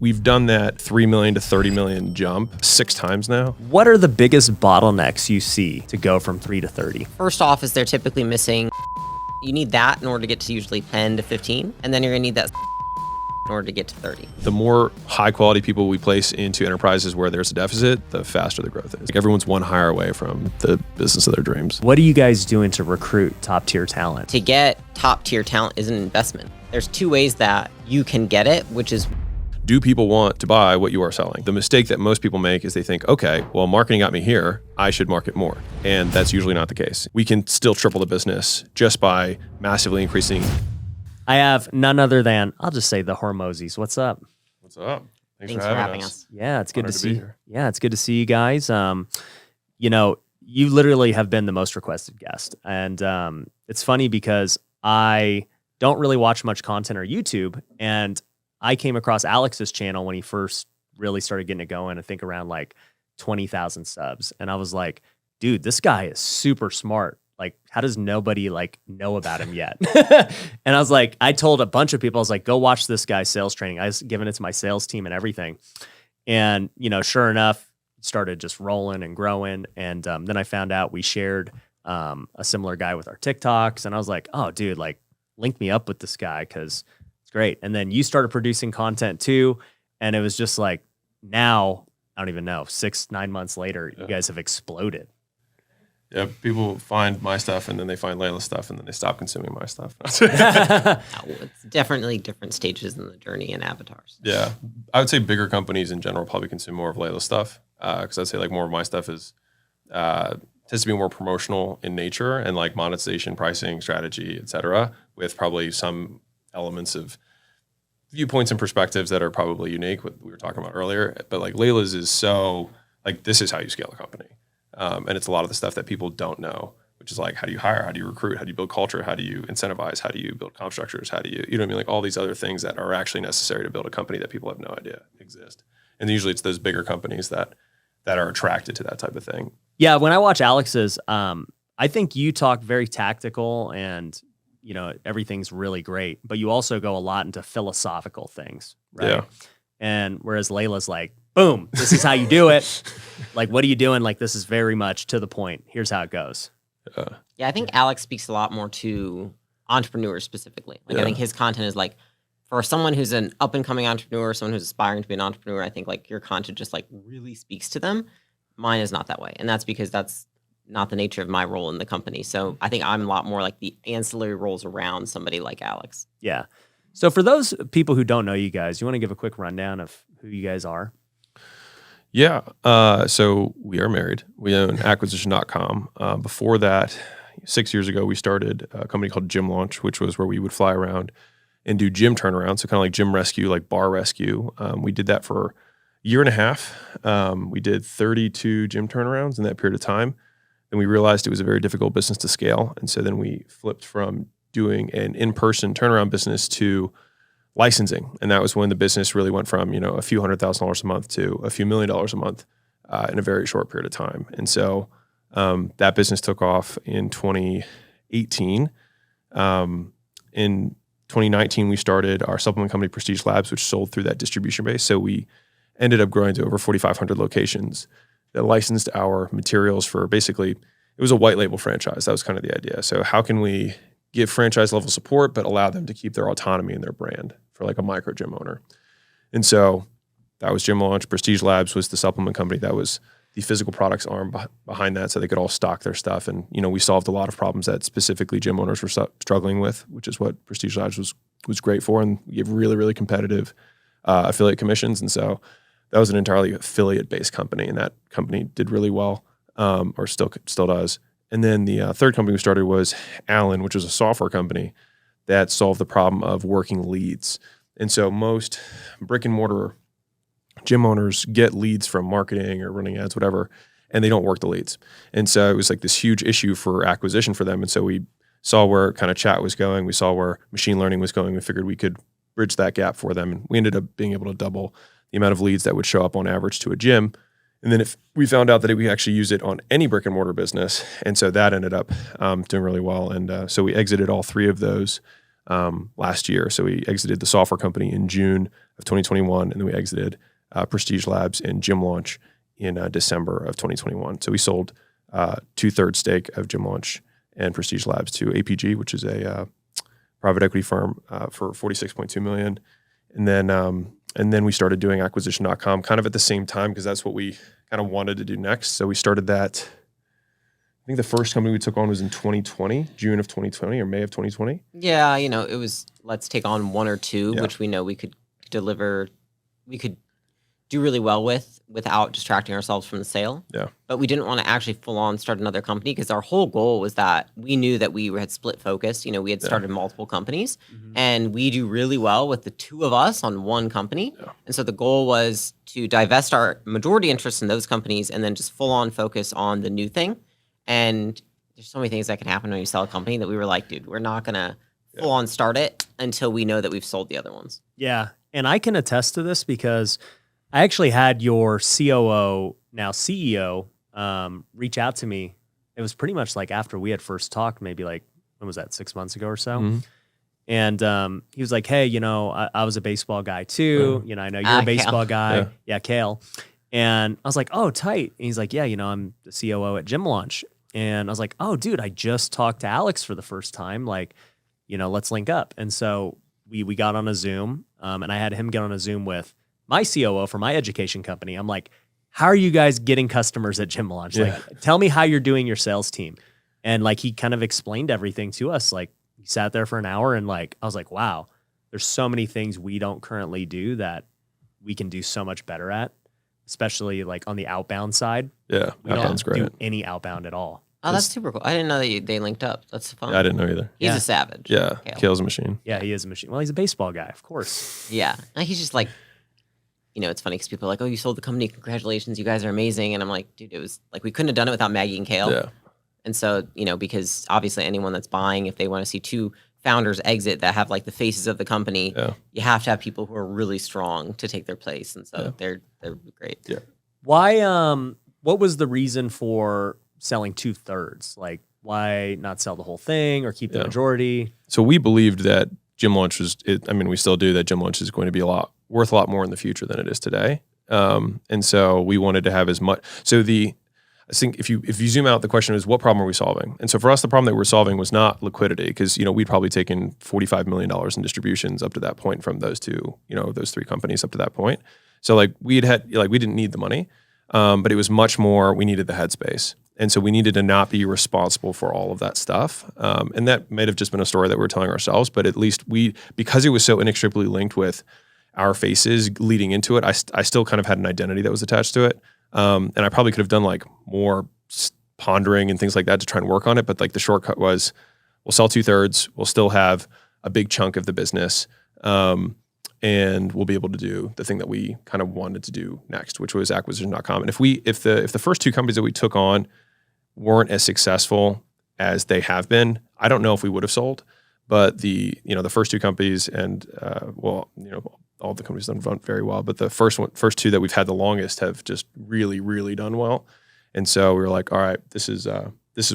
We've done that 3 million to 30 million jump 6 times now. What are the biggest bottlenecks you see to go from 3 to 30? First off is they're typically missing. You need that in order to get to usually 10 to 15, and then you're gonna need that in order to get to 30. The more high quality people we place into enterprises where there's a deficit, the faster the growth is. Like everyone's one hire away from the business of their dreams. What are you guys doing to recruit top tier talent? To get top tier talent is an investment. There's 2 ways that you can get it, which is, do people want to buy what you are selling? The mistake that most people make is they think, okay, well, marketing got me here, I should market more. And that's usually not the case. We can still triple the business just by massively increasing. I have none other than, I'll just say the Hormozis. What's up? What's up? thanks for having us. Yeah, it's good Honored to to be see. here. Yeah, it's good to see you guys. You know, you literally have been the most requested guest. And it's funny because I don't really watch much content or YouTube. And I came across Alex's channel when he first really started getting it going, I think around like 20,000 subs. And I was like, dude, this guy is super smart. Like, how does nobody like know about him yet? And I was like, I told a bunch of people, I was like, go watch this guy's sales training. I was giving it to my sales team and everything. And, you know, sure enough, it started just rolling and growing. And then I found out we shared a similar guy with our TikToks. And I was like, oh, dude, like link me up with this guy because it's great. And then you started producing content too. And it was just like, now, I don't even know, 6-9 months later, you guys have exploded. Yeah, people find my stuff and then they find Leila's stuff and then they stop consuming my stuff. It's definitely different stages in the journey and avatars. Yeah, I would say bigger companies in general probably consume more of Leila's stuff because I'd say like more of my stuff is tends to be more promotional in nature and like monetization, pricing, strategy, et cetera, with probably some elements of viewpoints and perspectives that are probably unique, what we were talking about earlier. But like Leila's is so like, this is how you scale a company. And it's a lot of the stuff that people don't know, which is like, how do you hire? How do you recruit? How do you build culture? How do you incentivize? How do you build comp structures? How do you know what I mean? Like all these other things that are actually necessary to build a company that people have no idea exist. And usually it's those bigger companies that are attracted to that type of thing. Yeah, when I watch Alex's, I think you talk very tactical and, you know, everything's really great, but you also go a lot into philosophical things, right? Yeah. And whereas Leila's like, boom, this is how you do it. Like, what are you doing? Like, this is very much to the point. Here's how it goes. Yeah, I think Alex speaks a lot more to entrepreneurs specifically. Like, Yeah. I think his content is like, for someone who's an up and coming entrepreneur, someone who's aspiring to be an entrepreneur, I think like your content just like really speaks to them. Mine is not that way. And that's because that's not the nature of my role in the company. So I think I'm a lot more like the ancillary roles around somebody like Alex. Yeah. So for those people who don't know you guys, you want to give a quick rundown of who you guys are? Yeah. So we are married. We own acquisition.com. Before that, 6 years ago, we started a company called Gym Launch, which was where we would fly around and do gym turnarounds. So kind of like gym rescue, like bar rescue. We did that for a year and a half. We did 32 gym turnarounds in that period of time. Then we realized it was a very difficult business to scale. And so then we flipped from doing an in-person turnaround business to licensing. And that was when the business really went from, you know, a few $100,000 a month to a few $1 million a month in a very short period of time. And so that business took off in 2018. In 2019, we started our supplement company, Prestige Labs, which sold through that distribution base. So we ended up growing to over 4,500 locations that licensed our materials for basically, it was a white label franchise. That was kind of the idea. So how can we give franchise level support, but allow them to keep their autonomy and their brand for like a micro gym owner? And so that was Gym Launch. Prestige Labs was the supplement company that was the physical products arm behind that, so they could all stock their stuff. And, you know, we solved a lot of problems that specifically gym owners were struggling with, which is what Prestige Labs was great for. And we gave really, really competitive affiliate commissions. And so that was an entirely affiliate-based company, and that company did really well, or still does. And then the third company we started was Allen, which was a software company that solved the problem of working leads. And so most brick and mortar gym owners get leads from marketing or running ads, whatever, and they don't work the leads. And so it was like this huge issue for acquisition for them. And so we saw where kind of chat was going. We saw where machine learning was going. We figured we could bridge that gap for them. And we ended up being able to double the amount of leads that would show up on average to a gym. And then if we found out that we actually use it on any brick and mortar business. And so that ended up doing really well. And so we exited all 3 of those last year. So we exited the software company in June of 2021, and then we exited Prestige Labs and Gym Launch in December of 2021. So we sold 2/3 stake of Gym Launch and Prestige Labs to APG, which is a private equity firm, for $46.2 million. And then we started doing acquisition.com kind of at the same time, because that's what we kind of wanted to do next. So we started that. I think the first company we took on was in 2020, June of 2020 or May of 2020. Yeah, it was let's take on one or two, Yeah. which we know we could deliver, we could do really well without distracting ourselves from the sale. Yeah. But we didn't want to actually full on start another company, because our whole goal was that we knew that we had split focus. We had started multiple companies, and we do really well with the two of us on one company. Yeah. And so the goal was to divest our majority interest in those companies and then just full on focus on the new thing. And there's so many things that can happen when you sell a company that we were like, dude, we're not going to full on start it until we know that we've sold the other ones. Yeah. And I can attest to this because I actually had your COO, now CEO, reach out to me. It was pretty much like after we had first talked, maybe like, when was that, 6 months ago or so? Mhm. And he was like, hey, I was a baseball guy too. I know you're a baseball guy. Yeah, Kale. And I was like, oh, tight. And he's like, yeah, I'm the COO at Gym Launch. And I was like, oh, dude, I just talked to Alex for the first time. Like, let's link up. And so we got on a Zoom, and I had him get on a Zoom with my COO for my education company. I'm like, how are you guys getting customers at Gym Launch? Yeah. Like, tell me how you're doing your sales team. And like, he kind of explained everything to us. Like, he sat there for an hour, and like, I was like, wow, there's so many things we don't currently do that we can do so much better at, especially like on the outbound side. Yeah, We outbound's don't great. do any outbound at all. Oh, that's super cool. I didn't know that they linked up. That's fun. Yeah, I didn't know either. He's Yeah. a savage. Yeah, Kale. Kale's a machine. Yeah, he is a machine. Well, he's a baseball guy, of course. Yeah. And he's just like, it's funny because people are like, oh, you sold the company. Congratulations. You guys are amazing. And I'm like, dude, it was like, we couldn't have done it without Maggie and Kale. Yeah, And so, because obviously anyone that's buying, if they want to see two founders exit that have like the faces of the company, yeah. you have to have people who are really strong to take their place. And so they're great. Yeah. Why? What was the reason for selling 2/3? Like, why not sell the whole thing or keep the majority? So we believed that Gym Launch we still do, that Gym Launch is going to be worth a lot more in the future than it is today. And so we wanted to have as much. So I think if you zoom out, the question is, what problem are we solving? And so for us, the problem that we're solving was not liquidity, because we'd probably taken $45 million in distributions up to that point from those those three companies up to that point. So like we didn't need the money, but it was much more, we needed the headspace. And so we needed to not be responsible for all of that stuff. And that might have just been a story that we were telling ourselves, but at least because it was so inextricably linked with our faces leading into it, I still kind of had an identity that was attached to it. And I probably could have done like more pondering and things like that to try and work on it. But like the shortcut was, we'll sell 2/3, we'll still have a big chunk of the business. And we'll be able to do the thing that we kind of wanted to do next, which was acquisition.com. And if the first two companies that we took on weren't as successful as they have been, I don't know if we would have sold. But the first two companies and all the companies done very well, but the first two that we've had the longest have just really, really done well. And so we were like, all right, this is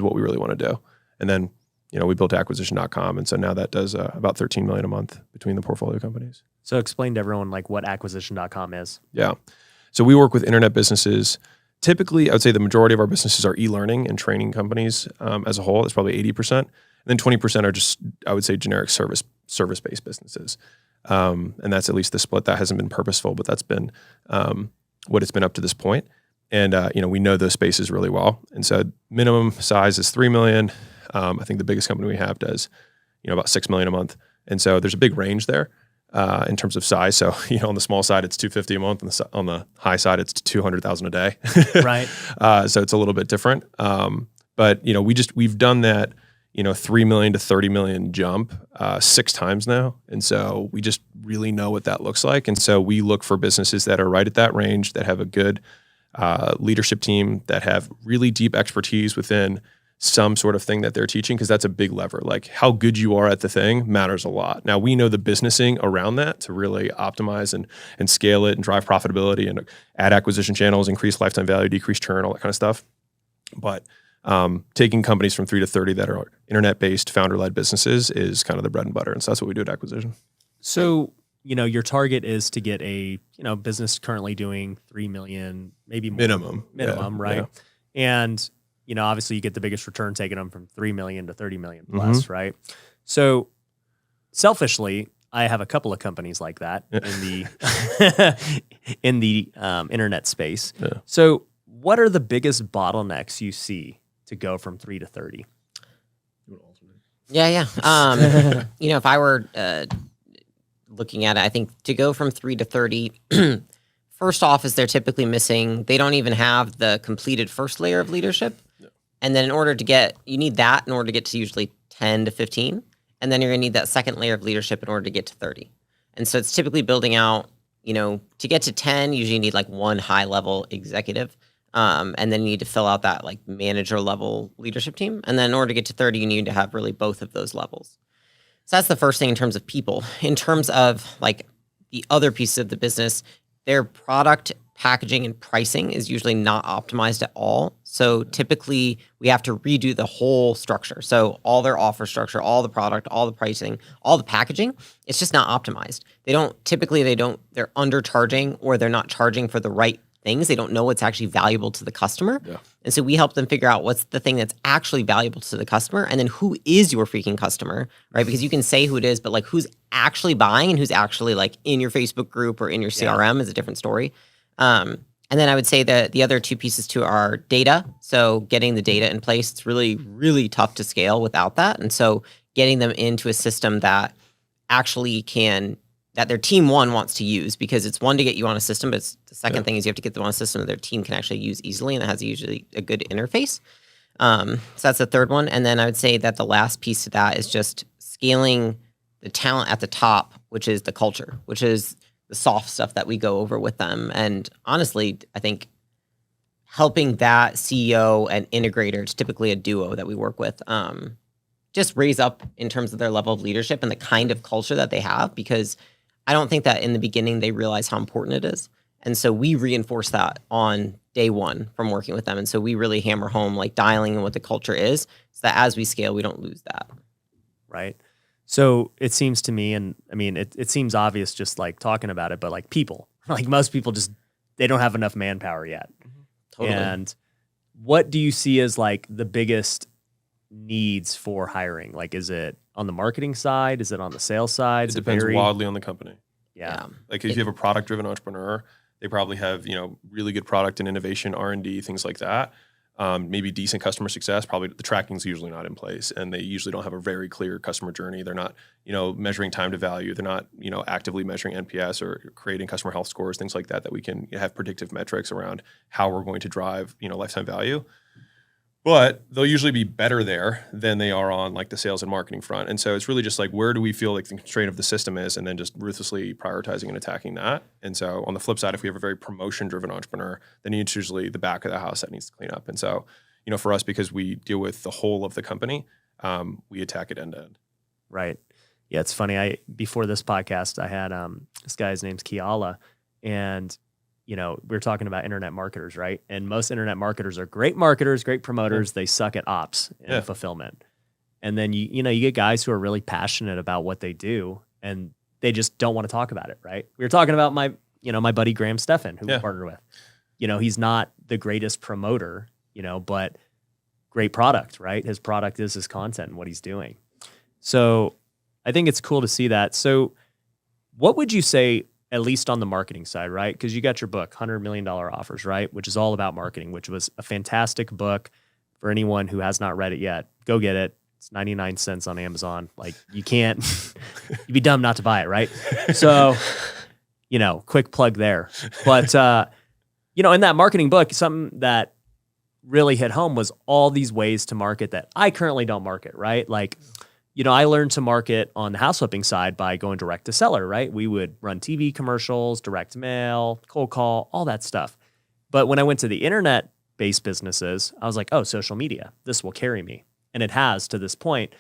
what we really want to do. And then we built acquisition.com, and so now that does about $13 million a month between the portfolio companies. So explain to everyone like what acquisition.com is. Yeah. So we work with internet businesses. Typically, I would say the majority of our businesses are e-learning and training companies as a whole. It's probably 80%. And then 20% are just, I would say, generic service-based businesses. And that's at least the split. That hasn't been purposeful, but that's been what it's been up to this point. And we know those spaces really well. And so minimum size is $3 million. I think the biggest company we have does about $6 million a month. And so there's a big range there in terms of size. So on the small side, it's $250 a month, and on the high side, it's $200,000 a day. Right. So it's a little bit different. But we've done that 3 million to 30 million jump 6 times now. And so we just really know what that looks like. And so we look for businesses that are right at that range, that have a good leadership team, that have really deep expertise within some sort of thing that they're teaching, because that's a big lever. Like, how good you are at the thing matters a lot. Now, we know the businessing around that to really optimize and scale it and drive profitability and add acquisition channels, increase lifetime value, decrease churn, all that kind of stuff. But taking companies from 3 to 30 that are internet-based, founder-led businesses is kind of the bread and butter. And so that's what we do at Acquisition. So your target is to get a, business currently doing 3 million, maybe more. Minimum, right? Yeah. And, obviously you get the biggest return taking them from 3 million to 30 million plus, right? So selfishly, I have a couple of companies like that in the in the internet space. Yeah. So what are the biggest bottlenecks you see to go from 3 to 30? Yeah. If I were looking at it, I think to go from 3 to 30, first off is they're typically missing, they don't even have the completed first layer of leadership. Yeah. And then you need that in order to get to usually 10 to 15. And then you're going to need that second layer of leadership in order to get to 30. And so it's typically building out, to get to 10, usually you need like one high level executive. And then you need to fill out that like manager level leadership team. And then in order to get to 30, you need to have really both of those levels. So that's the first thing in terms of people. In terms of like the other pieces of the business, their product packaging and pricing is usually not optimized at all. So typically we have to redo the whole structure. So all their offer structure, all the product, all the pricing, all the packaging, it's just not optimized. They're undercharging or they're not charging for the right things. They don't know what's actually valuable to the customer. Yeah. And so we help them figure out what's the thing that's actually valuable to the customer and then who is your freaking customer, right? Because you can say who it is, but like who's actually buying and who's actually like in your Facebook group or in your CRM is a different story. And then I would say that the other two pieces too are data. So getting the data in place, it's really, really tough to scale without that. And so getting them into a system that actually that their team wants to use, because it's one to get you on a system, but it's the second thing is you have to get them on a system that their team can actually use easily and that has usually a good interface. So that's the third one. And then I would say that the last piece to that is just scaling the talent at the top, which is the culture, which is the soft stuff that we go over with them. And honestly, I think helping that CEO and integrator, it's typically a duo that we work with, just raise up in terms of their level of leadership and the kind of culture that they have, because I don't think that in the beginning they realize how important it is. And so we reinforce that on day one from working with them. And so we really hammer home like dialing in what the culture is so that as we scale, we don't lose that. Right. So it seems to me, and I mean, it seems obvious just like talking about it, but like people, like most people they don't have enough manpower yet. Totally. And what do you see as like the biggest needs for hiring? Like, is it on the marketing side? Is it on the sales side? It depends wildly on the company. Yeah. Like if you have a product-driven entrepreneur, they probably have, really good product and innovation, R&D, things like that. Maybe decent customer success. Probably the tracking's usually not in place, and they usually don't have a very clear customer journey. They're not, measuring time to value. They're not, actively measuring NPS or creating customer health scores, things like that we can have predictive metrics around how we're going to drive, lifetime value. But they'll usually be better there than they are on like the sales and marketing front. And so it's really just like, where do we feel like the constraint of the system is, and then just ruthlessly prioritizing and attacking that. And so on the flip side, if we have a very promotion-driven entrepreneur, then it's usually the back of the house that needs to clean up. And so, for us, because we deal with the whole of the company, we attack it end to end. Right. Yeah, it's funny. Before this podcast, I had this guy's name's Kiala, and we were talking about internet marketers, right? And most internet marketers are great marketers, great promoters. They suck at ops and fulfillment. And then you get guys who are really passionate about what they do, and they just don't want to talk about it, right? We were talking about my buddy Graham Steffen, who we partnered with. He's not the greatest promoter, but great product, right? His product is his content and what he's doing. So I think it's cool to see that. So what would you say, at least on the marketing side, right? Because you got your book, $100 Million Offers, right? Which is all about marketing, which was a fantastic book for anyone who has not read it yet. Go get it. It's 99 cents on Amazon. Like, you can't, you'd be dumb not to buy it, right? So, quick plug there. But, in that marketing book, something that really hit home was all these ways to market that I currently don't market, right? Like, I learned to market on the house flipping side by going direct to seller, right? We would run TV commercials, direct mail, cold call, all that stuff. But when I went to the internet-based businesses, I was like, oh, social media, this will carry me. And it has to this point.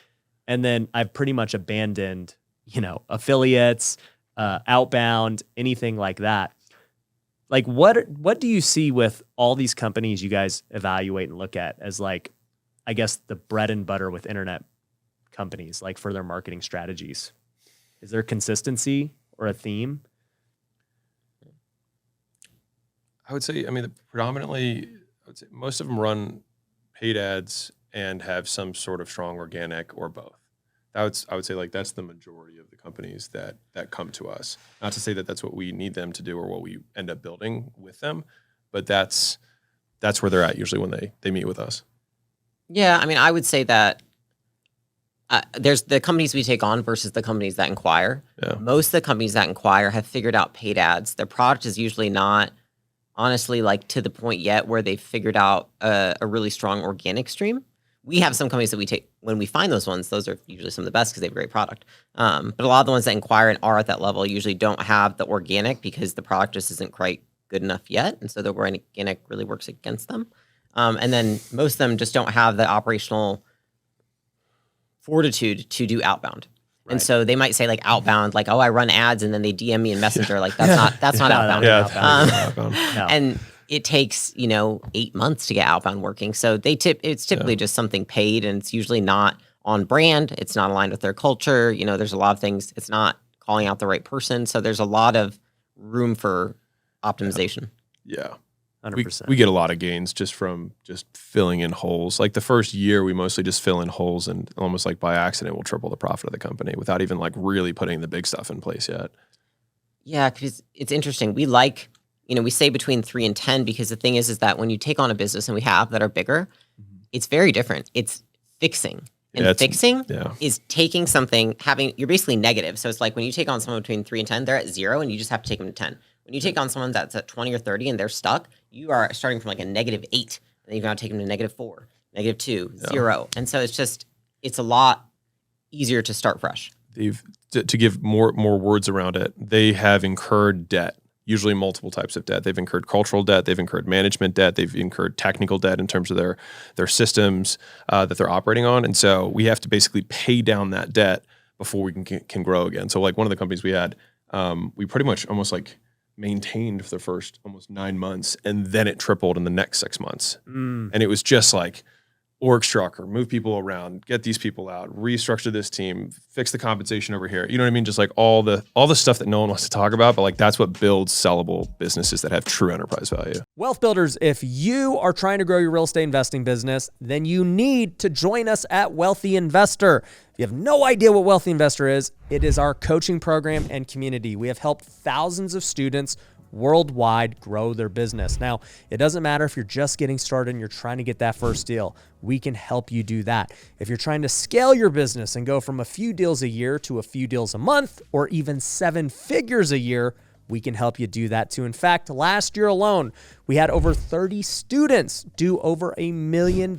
And then I've pretty much abandoned, affiliates, outbound, anything like that. Like, what do you see with all these companies you guys evaluate and look at as, like, I guess the bread and butter with internet companies, like for their marketing strategies? Is there consistency or a theme? I would say, I mean, predominantly, I would say most of them run paid ads and have some sort of strong organic or both. I would say like that's the majority of the companies that come to us. Not to say that that's what we need them to do or what we end up building with them, but that's where they're at usually when they meet with us. Yeah, I mean, I would say that there's the companies we take on versus the companies that inquire. Yeah. Most of the companies that inquire have figured out paid ads. Their product is usually not, honestly, like to the point yet where they've figured out a really strong organic stream. We have some companies that we take when we find those ones. Those are usually some of the best because they have a great product. But a lot of the ones that inquire and are at that level usually don't have the organic because the product just isn't quite good enough yet, and so the organic really works against them. And then most of them just don't have the operational fortitude to do outbound. Right. And so they might say like outbound, like, oh, I run ads, and then they DM me in Messenger. Like that's not outbound. outbound. No. And it takes 8 months to get outbound working. So it's typically just something paid, and it's usually not on brand. It's not aligned with their culture. There's a lot of things. It's not calling out the right person. So there's a lot of room for optimization. Yeah. 100%. We get a lot of gains just from just filling in holes. Like the first year, we mostly just fill in holes, and almost like by accident, we'll triple the profit of the company without even like really putting the big stuff in place yet. Yeah, because it's interesting. We like, we say between 3 and 10 because the thing is that when you take on a business, and we have that are bigger, it's very different. It's fixing. And fixing is taking something, you're basically negative. So it's like when you take on someone between 3 and 10, they're at 0, and you just have to take them to 10. When you take on someone that's at 20 or 30 and they're stuck, you are starting from like a -8, and then you've got to take them to -4, -2, 0. And so it's a lot easier to start fresh. To give more words around it, they have incurred debt, usually multiple types of debt. They've incurred cultural debt, they've incurred management debt, they've incurred technical debt in terms of their systems that they're operating on. And so we have to basically pay down that debt before we can grow again. So like one of the companies we had, we pretty much almost like maintained for the first almost 9 months, and then it tripled in the next 6 months. And it was just like org structure, move people around, get these people out, restructure this team, fix the compensation over here. You know what I mean? Just like all the stuff that no one wants to talk about, but like that's what builds sellable businesses that have true enterprise value. Wealth builders, if you are trying to grow your real estate investing business, then you need to join us at Wealthy Investor. If you have no idea what Wealthy Investor is, it is our coaching program and community. We have helped thousands of students worldwide grow their business. Now, it doesn't matter if you're just getting started and you're trying to get that first deal. We can help you do that. If you're trying to scale your business and go from a few deals a year to a few deals a month, or even 7 figures a year, we can help you do that too. In fact, last year alone, we had over 30 students do over $1 million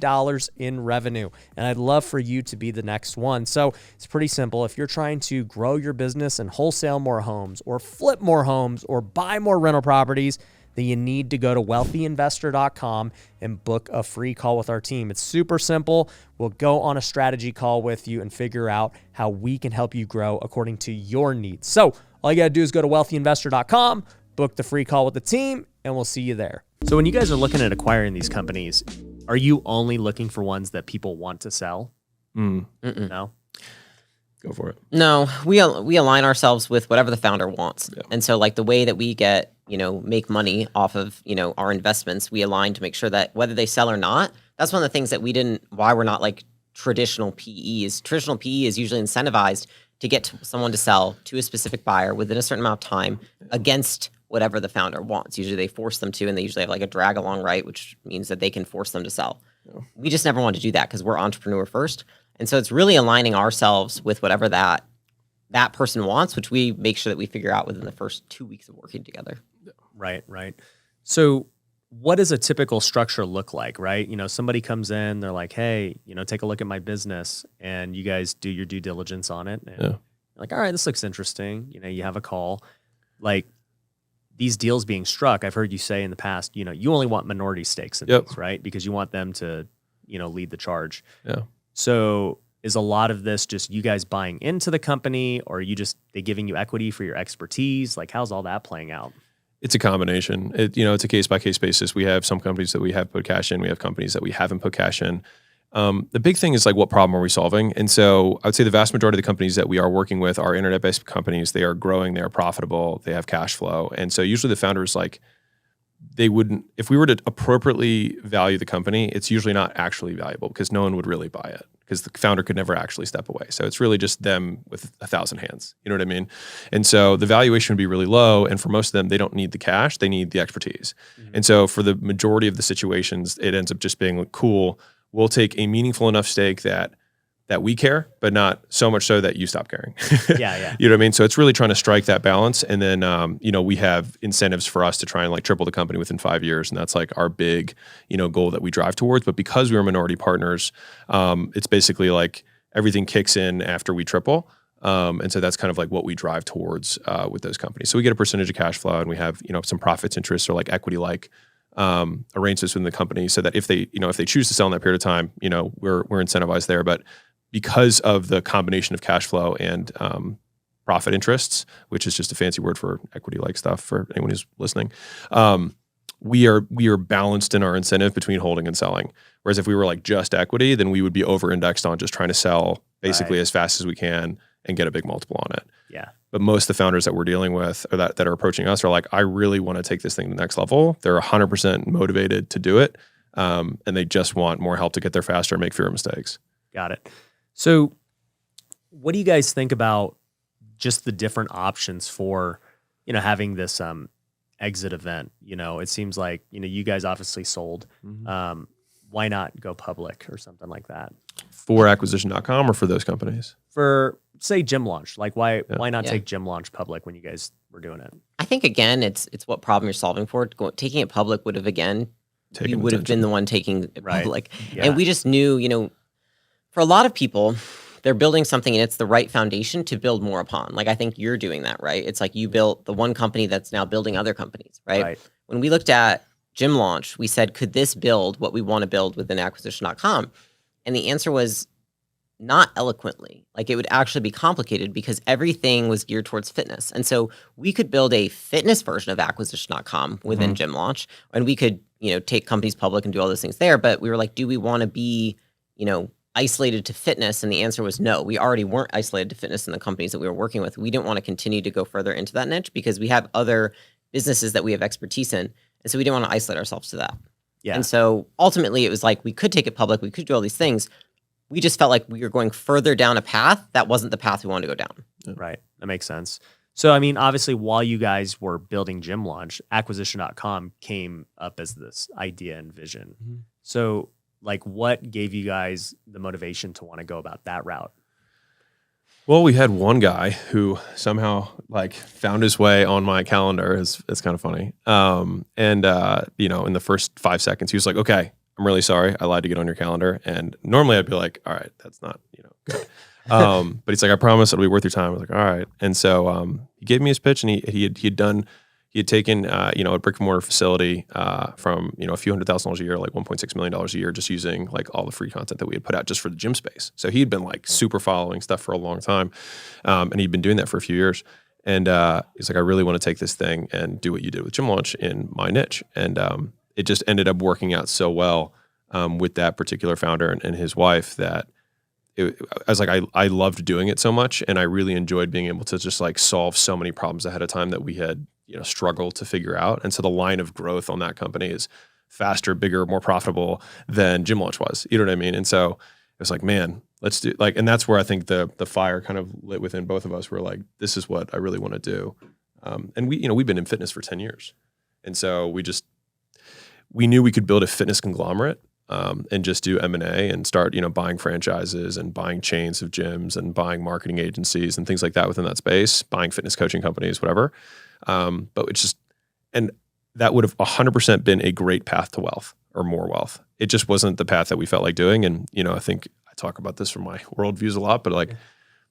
in revenue. And I'd love for you to be the next one. So it's pretty simple. If you're trying to grow your business and wholesale more homes, or flip more homes, or buy more rental properties, then you need to go to wealthyinvestor.com and book a free call with our team. It's super simple. We'll go on a strategy call with you and figure out how we can help you grow according to your needs. So all you got to do is go to wealthyinvestor.com, book the free call with the team, and we'll see you there. So when you guys are looking at acquiring these companies, are you only looking for ones that people want to sell? No? Go for it. No, we align ourselves with whatever the founder wants. Yeah. And so like the way that we get, make money off of, our investments, we align to make sure that whether they sell or not, that's one of the things that why we're not like traditional PEs. Traditional PE is usually incentivized to get someone to sell to a specific buyer within a certain amount of time against whatever the founder wants. Usually they force them to, and they usually have like a drag along right, which means that they can force them to sell. Yeah. We just never want to do that because we're entrepreneur first. And so it's really aligning ourselves with whatever that person wants, which we make sure that we figure out within the first 2 weeks of working together. Right. So what does a typical structure look like, right? Somebody comes in, they're like, hey, take a look at my business, and you guys do your due diligence on it. And you're like, all right, this looks interesting. You have a call. Like these deals being struck, I've heard you say in the past, you only want minority stakes in these, right? Because you want them to, lead the charge. Yeah. So is a lot of this just you guys buying into the company, or are they giving you equity for your expertise? Like how's all that playing out? It's a combination. It's a case-by-case basis. We have some companies that we have put cash in. We have companies that we haven't put cash in. The big thing is like, what problem are we solving? And so I would say the vast majority of the companies that we are working with are internet-based companies. They are growing, they are profitable, they have cash flow. And so usually the founders, like, they wouldn't, if we were to appropriately value the company, it's usually not actually valuable because no one would really buy it because the founder could never actually step away. So it's really just them with 1,000 hands. You know what I mean? And so the valuation would be really low. And for most of them, they don't need the cash, they need the expertise. And so for the majority of the situations, it ends up just being like, cool, we'll take a meaningful enough stake that we care, but not so much so that you stop caring. Yeah. You know what I mean? So it's really trying to strike that balance. And then, we have incentives for us to try and like triple the company within 5 years. And that's like our big, goal that we drive towards. But because we are minority partners, it's basically like everything kicks in after we triple. And so that's kind of like what we drive towards with those companies. So we get a percentage of cash flow and we have, some profits, interests, or like equity-like arrangements within the company so that if they choose to sell in that period of time, we're incentivized there. But because of the combination of cash flow and profit interests, which is just a fancy word for equity-like stuff for anyone who's listening, we are balanced in our incentive between holding and selling. Whereas if we were like just equity, then we would be over-indexed on just trying to sell basically as fast as we can and get a big multiple on it. Yeah. But most of the founders that we're dealing with or that are approaching us are like, I really want to take this thing to the next level. They're 100% motivated to do it. And they just want more help to get there faster and make fewer mistakes. Got it. So what do you guys think about just the different options for, having this exit event? It seems like, you guys obviously sold. Why not go public or something like that? For acquisition.com or for those companies? For, say, Gym Launch. Like, why not Yeah. take Gym Launch public when you guys were doing it? I think again, it's what problem you're solving for. Taking it public would have we would have been the one taking it Right. public, Yeah. and we just knew, for a lot of people, they're building something and it's the right foundation to build more upon. Like I think you're doing that, right? It's like you built the one company that's now building other companies, right? When we looked at Gym Launch, we said, could this build what we want to build within acquisition.com? And the answer was not eloquently. Like it would actually be complicated because everything was geared towards fitness. And so we could build a fitness version of acquisition.com within Gym Launch, and we could, take companies public and do all those things there. But we were like, do we want to be, isolated to fitness? And the answer was no. We already weren't isolated to fitness in the companies that we were working with. We didn't want to continue to go further into that niche because we have other businesses that we have expertise in. And so we didn't want to isolate ourselves to that. Yeah. And so ultimately it was like, we could take it public. We could do all these things. We just felt like we were going further down a path that wasn't the path we wanted to go down. Right. That makes sense. So, I mean, obviously, while you guys were building Gym Launch, acquisition.com came up as this idea and vision. So, like, what gave you guys the motivation to want to go about that route? Well, we had one guy who somehow like found his way on my calendar. It's kind of funny. In the first 5 seconds, he was like, "Okay, I'm really sorry. I lied to get on your calendar." And normally I'd be like, "All right, that's not, good." But he's like, "I promise it'll be worth your time." I was like, "All right." And so he gave me his pitch, and he had taken a brick and mortar facility from a few $100,000 a year, like $1.6 million a year, just using like all the free content that we had put out just for the gym space. So he'd been like super following stuff for a long time, and he'd been doing that for a few years. And he's like, "I really want to take this thing and do what you did with Gym Launch in my niche." And it just ended up working out so well with that particular founder and his wife that I was like, I loved doing it so much, and I really enjoyed being able to just like solve so many problems ahead of time that we had struggled to figure out. And so the line of growth on that company is faster, bigger, more profitable than Gym Launch was. You know what I mean? And so it was like, man, let's do like, and that's where I think the fire kind of lit within both of us. We're like, this is what I really want to do. And we've been in fitness for 10 years. And so we knew we could build a fitness conglomerate and just do M&A and start, buying franchises and buying chains of gyms and buying marketing agencies and things like that within that space, buying fitness coaching companies, whatever. But it's just, and that would have 100% been a great path to wealth or more wealth. It just wasn't the path that we felt like doing. And, I think I talk about this from my worldviews a lot, but like,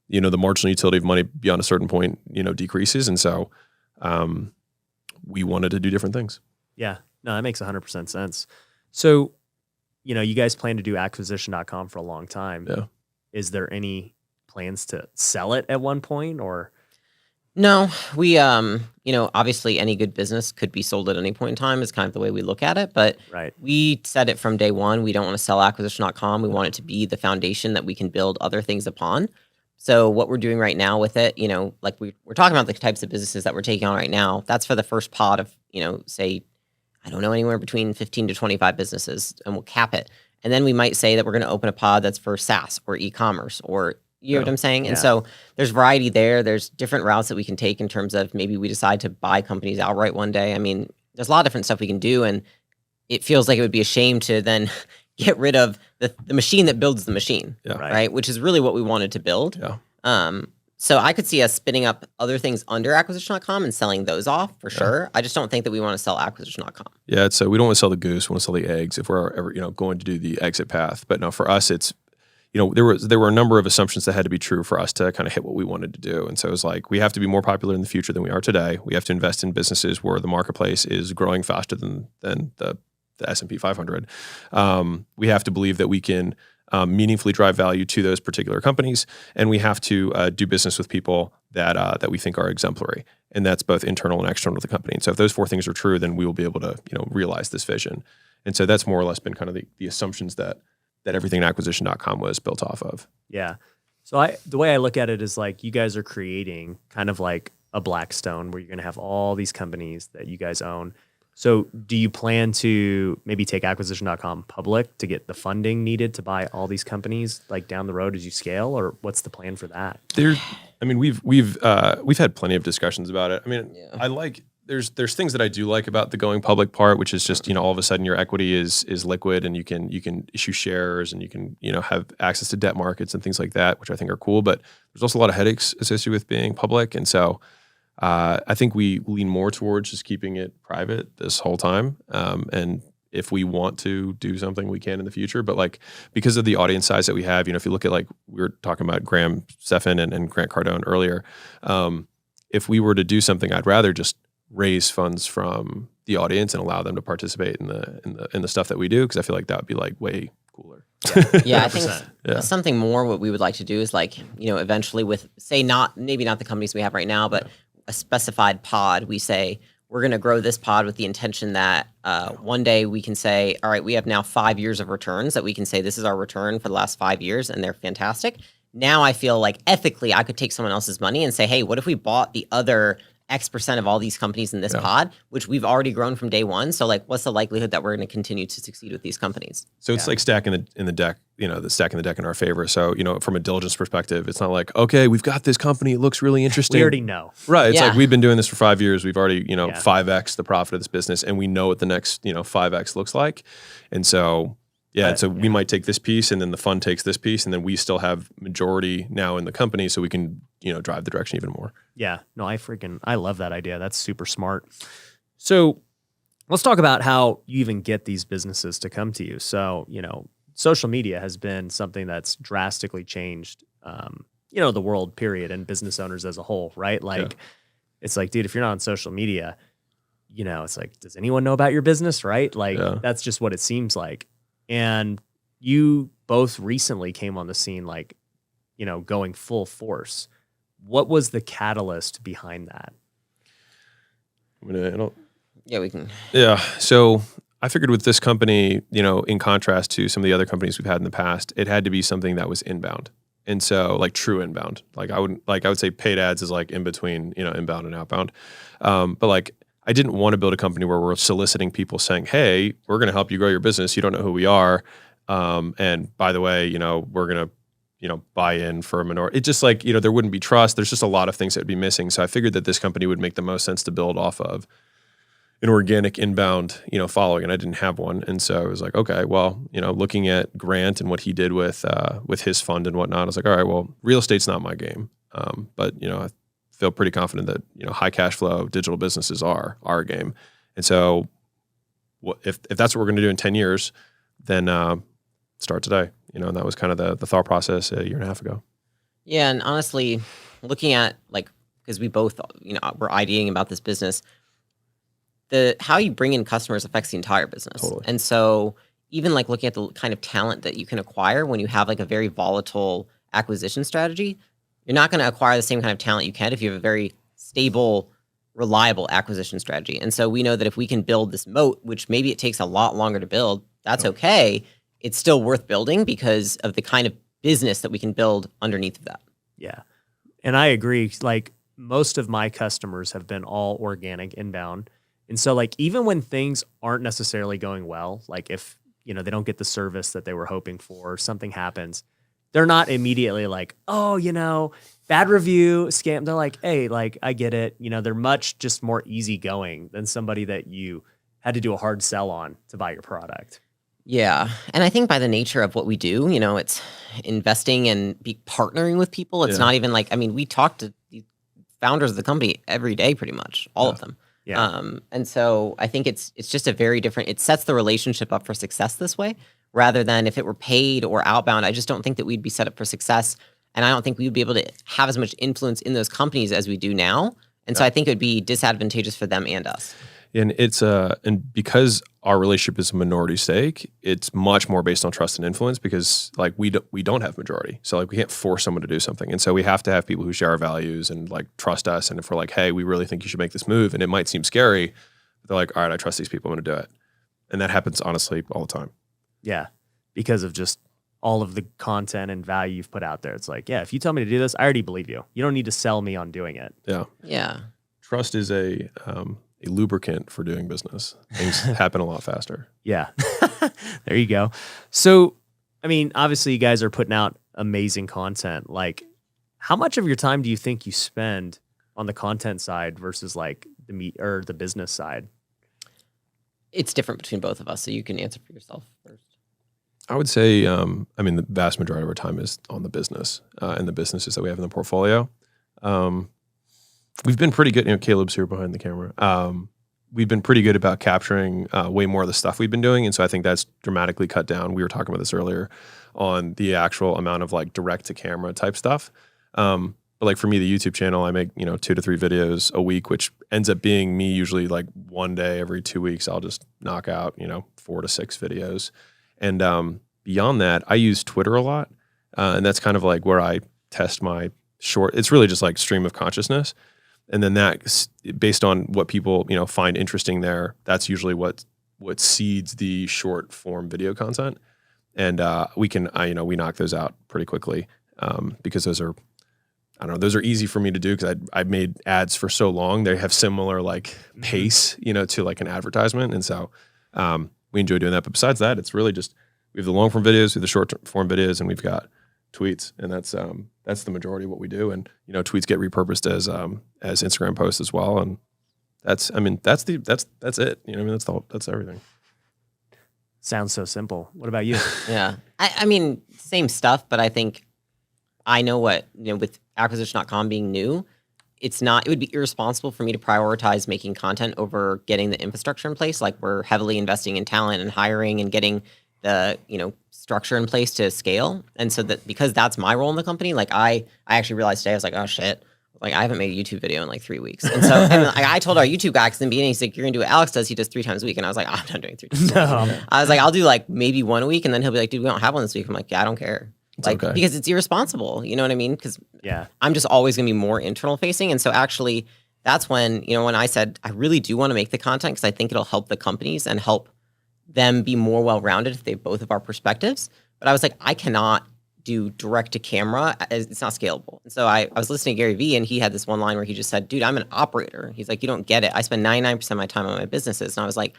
the marginal utility of money beyond a certain point, decreases. And so we wanted to do different things. Yeah, no, that makes 100% sense. So, you guys plan to do acquisition.com for a long time. Yeah. Is there any plans to sell it at one point or? No, we obviously any good business could be sold at any point in time is kind of the way we look at it, but Right. we said it from day one. We don't want to sell acquisition.com. We want it to be the foundation that we can build other things upon. So what we're doing right now with it, like we're talking about the types of businesses that we're taking on right now. That's for the first pod of, say, I don't know, anywhere between 15 to 25 businesses, and we'll cap it. And then we might say that we're going to open a pod that's for SaaS or e-commerce, or you know what I'm saying? And Yeah. so there's variety there. There's different routes that we can take in terms of maybe we decide to buy companies outright one day. I mean, there's a lot of different stuff we can do, and it feels like it would be a shame to then get rid of the machine that builds the machine, Yeah. right? Which is really what we wanted to build. Yeah. So I could see us spinning up other things under acquisition.com and selling those off for sure. I just don't think that we want to sell acquisition.com. Yeah, so we don't want to sell the goose. We want to sell the eggs if we're ever going to do the exit path. But no, for us, it's there were a number of assumptions that had to be true for us to kind of hit what we wanted to do. And so it was like we have to be more popular in the future than we are today. We have to invest in businesses where the marketplace is growing faster than the S&P 500. We have to believe that we can meaningfully drive value to those particular companies, and we have to do business with people that we think are exemplary, and that's both internal and external to the company. And so if those four things are true, then we will be able to realize this vision. And so that's more or less been kind of the assumptions that everything in acquisition.com was built off of. Yeah. So the way I look at it is like you guys are creating kind of like a Blackstone where you're going to have all these companies that you guys own. So do you plan to maybe take acquisition.com public to get the funding needed to buy all these companies like down the road as you scale, or what's the plan for that? We've had plenty of discussions about it. I mean, Yeah. There's things that I do like about the going public part, which is just all of a sudden your equity is liquid and you can issue shares and you can have access to debt markets and things like that, which I think are cool. But there's also a lot of headaches associated with being public, and so I think we lean more towards just keeping it private this whole time. And if we want to do something, we can in the future. But like because of the audience size that we have, if you look at like we were talking about Graham Stephan and Grant Cardone earlier, if we were to do something, I'd rather just raise funds from the audience and allow them to participate in the stuff that we do, because I feel like that would be like way cooler. Yeah, I think 100%. something more what we would like to do is like, eventually with say maybe not the companies we have right now, but a specified pod, we say we're going to grow this pod with the intention that one day we can say, all right, we have now 5 years of returns that we can say this is our return for the last 5 years and they're fantastic. Now I feel like ethically I could take someone else's money and say, hey, what if we bought the other X% of all these companies in this pod, which we've already grown from day one. So like, what's the likelihood that we're going to continue to succeed with these companies? So it's like stacking the deck, the stacking the deck in our favor. So, from a diligence perspective, it's not like, okay, we've got this company. It looks really interesting. We already know. Right. It's Yeah. like we've been doing this for 5 years. We've already, 5X the profit of this business, and we know what the next, 5X looks like. And so, we might take this piece and then the fund takes this piece, and then we still have majority now in the company, so we can, drive the direction even more. Yeah. No, I love that idea. That's super smart. So let's talk about how you even get these businesses to come to you. So, social media has been something that's drastically changed, the world period and business owners as a whole, right? Like, it's like, dude, if you're not on social media, it's like, does anyone know about your business, right? Like, that's just what it seems like. And you both recently came on the scene, like, going full force. What was the catalyst behind that? Yeah, we can. Yeah. So I figured with this company, in contrast to some of the other companies we've had in the past, it had to be something that was inbound. And so like true inbound, I would say paid ads is like in between, inbound and outbound. But like, I didn't want to build a company where we're soliciting people saying, hey, we're going to help you grow your business. You don't know who we are. And by the way, we're going to, buy in for a minority. It just like, there wouldn't be trust. There's just a lot of things that would be missing. So I figured that this company would make the most sense to build off of an organic inbound, following, and I didn't have one. And so I was like, okay, well, looking at Grant and what he did with his fund and whatnot, I was like, all right, well, real estate's not my game. But, I feel pretty confident that, high cash flow digital businesses are our game. And so if that's what we're going to do in 10 years, then start today, and that was kind of the thought process a year and a half ago. Yeah, and honestly, looking at like, because we both, we're ideating about this business, how you bring in customers affects the entire business. Totally. And so even like looking at the kind of talent that you can acquire when you have like a very volatile acquisition strategy, you're not going to acquire the same kind of talent you can if you have a very stable, reliable acquisition strategy. And so we know that if we can build this moat, which maybe it takes a lot longer to build, that's okay. It's still worth building because of the kind of business that we can build underneath of that. Yeah. And I agree. Like most of my customers have been all organic inbound. And so like even when things aren't necessarily going well, like if, you know, they don't get the service that they were hoping for, something happens, they're not immediately like, oh, you know, bad review, scam. They're like, hey, like I get it. You know, they're much just more easygoing than somebody that you had to do a hard sell on to buy your product. Yeah. And I think by the nature of what we do, you know, it's investing and partnering with people. It's not even like, I mean, we talk to the founders of the company every day, pretty much, all of them. Yeah. And so I think it's just a very different, it sets the relationship up for success this way, rather than if it were paid or outbound. I just don't think that we'd be set up for success. And I don't think we'd be able to have as much influence in those companies as we do now. And so I think it would be disadvantageous for them and us. And it's and because our relationship is a minority stake, it's much more based on trust and influence because like we don't have majority. So like we can't force someone to do something. And so we have to have people who share our values and like trust us. And if we're like, hey, we really think you should make this move, and it might seem scary, but they're like, all right, I trust these people, I'm gonna do it. And that happens honestly all the time. Yeah. Because of just all of the content and value you've put out there. It's like, yeah, if you tell me to do this, I already believe you. You don't need to sell me on doing it. Yeah. Yeah. Trust is a lubricant for doing business. Things happen a lot faster. Yeah. There you go. So, I mean, obviously you guys are putting out amazing content. Like, how much of your time do you think you spend on the content side versus like the business side? It's different between both of us, so you can answer for yourself first. I would say, I mean, the vast majority of our time is on the business and the businesses that we have in the portfolio. We've been pretty good. You know, Caleb's here behind the camera. We've been pretty good about capturing way more of the stuff we've been doing. And so I think that's dramatically cut down. We were talking about this earlier on the actual amount of like direct to camera type stuff. But like for me, the YouTube channel, I make, you know, 2 to 3 videos a week, which ends up being me usually like one day every 2 weeks. I'll just knock out, you know, 4 to 6 videos. And beyond that, I use Twitter a lot. And that's kind of like where I test my short, it's really just like stream of consciousness. And then that, based on what people, you know, find interesting there, that's usually what seeds the short form video content. And we knock those out pretty quickly because those are, I don't know, those are easy for me to do because I made ads for so long. They have similar like pace, you know, to like an advertisement. And so we enjoy doing that. But besides that, it's really just, we have the long form videos, we have the short form videos, and we've got tweets. And that's the majority of what we do. And, you know, tweets get repurposed as Instagram posts as well. And that's it. You know, I mean, that's everything. Sounds so simple. What about you? Yeah. I mean, same stuff, but I think I know what, you know, with acquisition.com being new, it would be irresponsible for me to prioritize making content over getting the infrastructure in place. Like we're heavily investing in talent and hiring and getting the, you know, structure in place to scale. And so that because that's my role in the company, like I actually realized today, I was like, oh shit, like I haven't made a YouTube video in like 3 weeks. And so and I told our YouTube guy, because in the beginning, he's like, you're gonna do what Alex does. He does 3 times a week. And I was like, I'm not doing 3 times a week. No. I was like, I'll do like maybe 1 a week. And then he'll be like, dude, we don't have one this week. I'm like, yeah, I don't care. It's like, okay. because it's irresponsible. You know what I mean? Because Yeah. I'm just always gonna be more internal facing. And so actually that's when, you know, when I said, I really do want to make the content because I think it'll help the companies and help them be more well-rounded if they have both of our perspectives. But I was like, I cannot do direct to camera. It's not scalable. And so I was listening to Gary Vee, and he had this one line where he just said, dude, I'm an operator. He's like, you don't get it. I spend 99% of my time on my businesses. And I was like,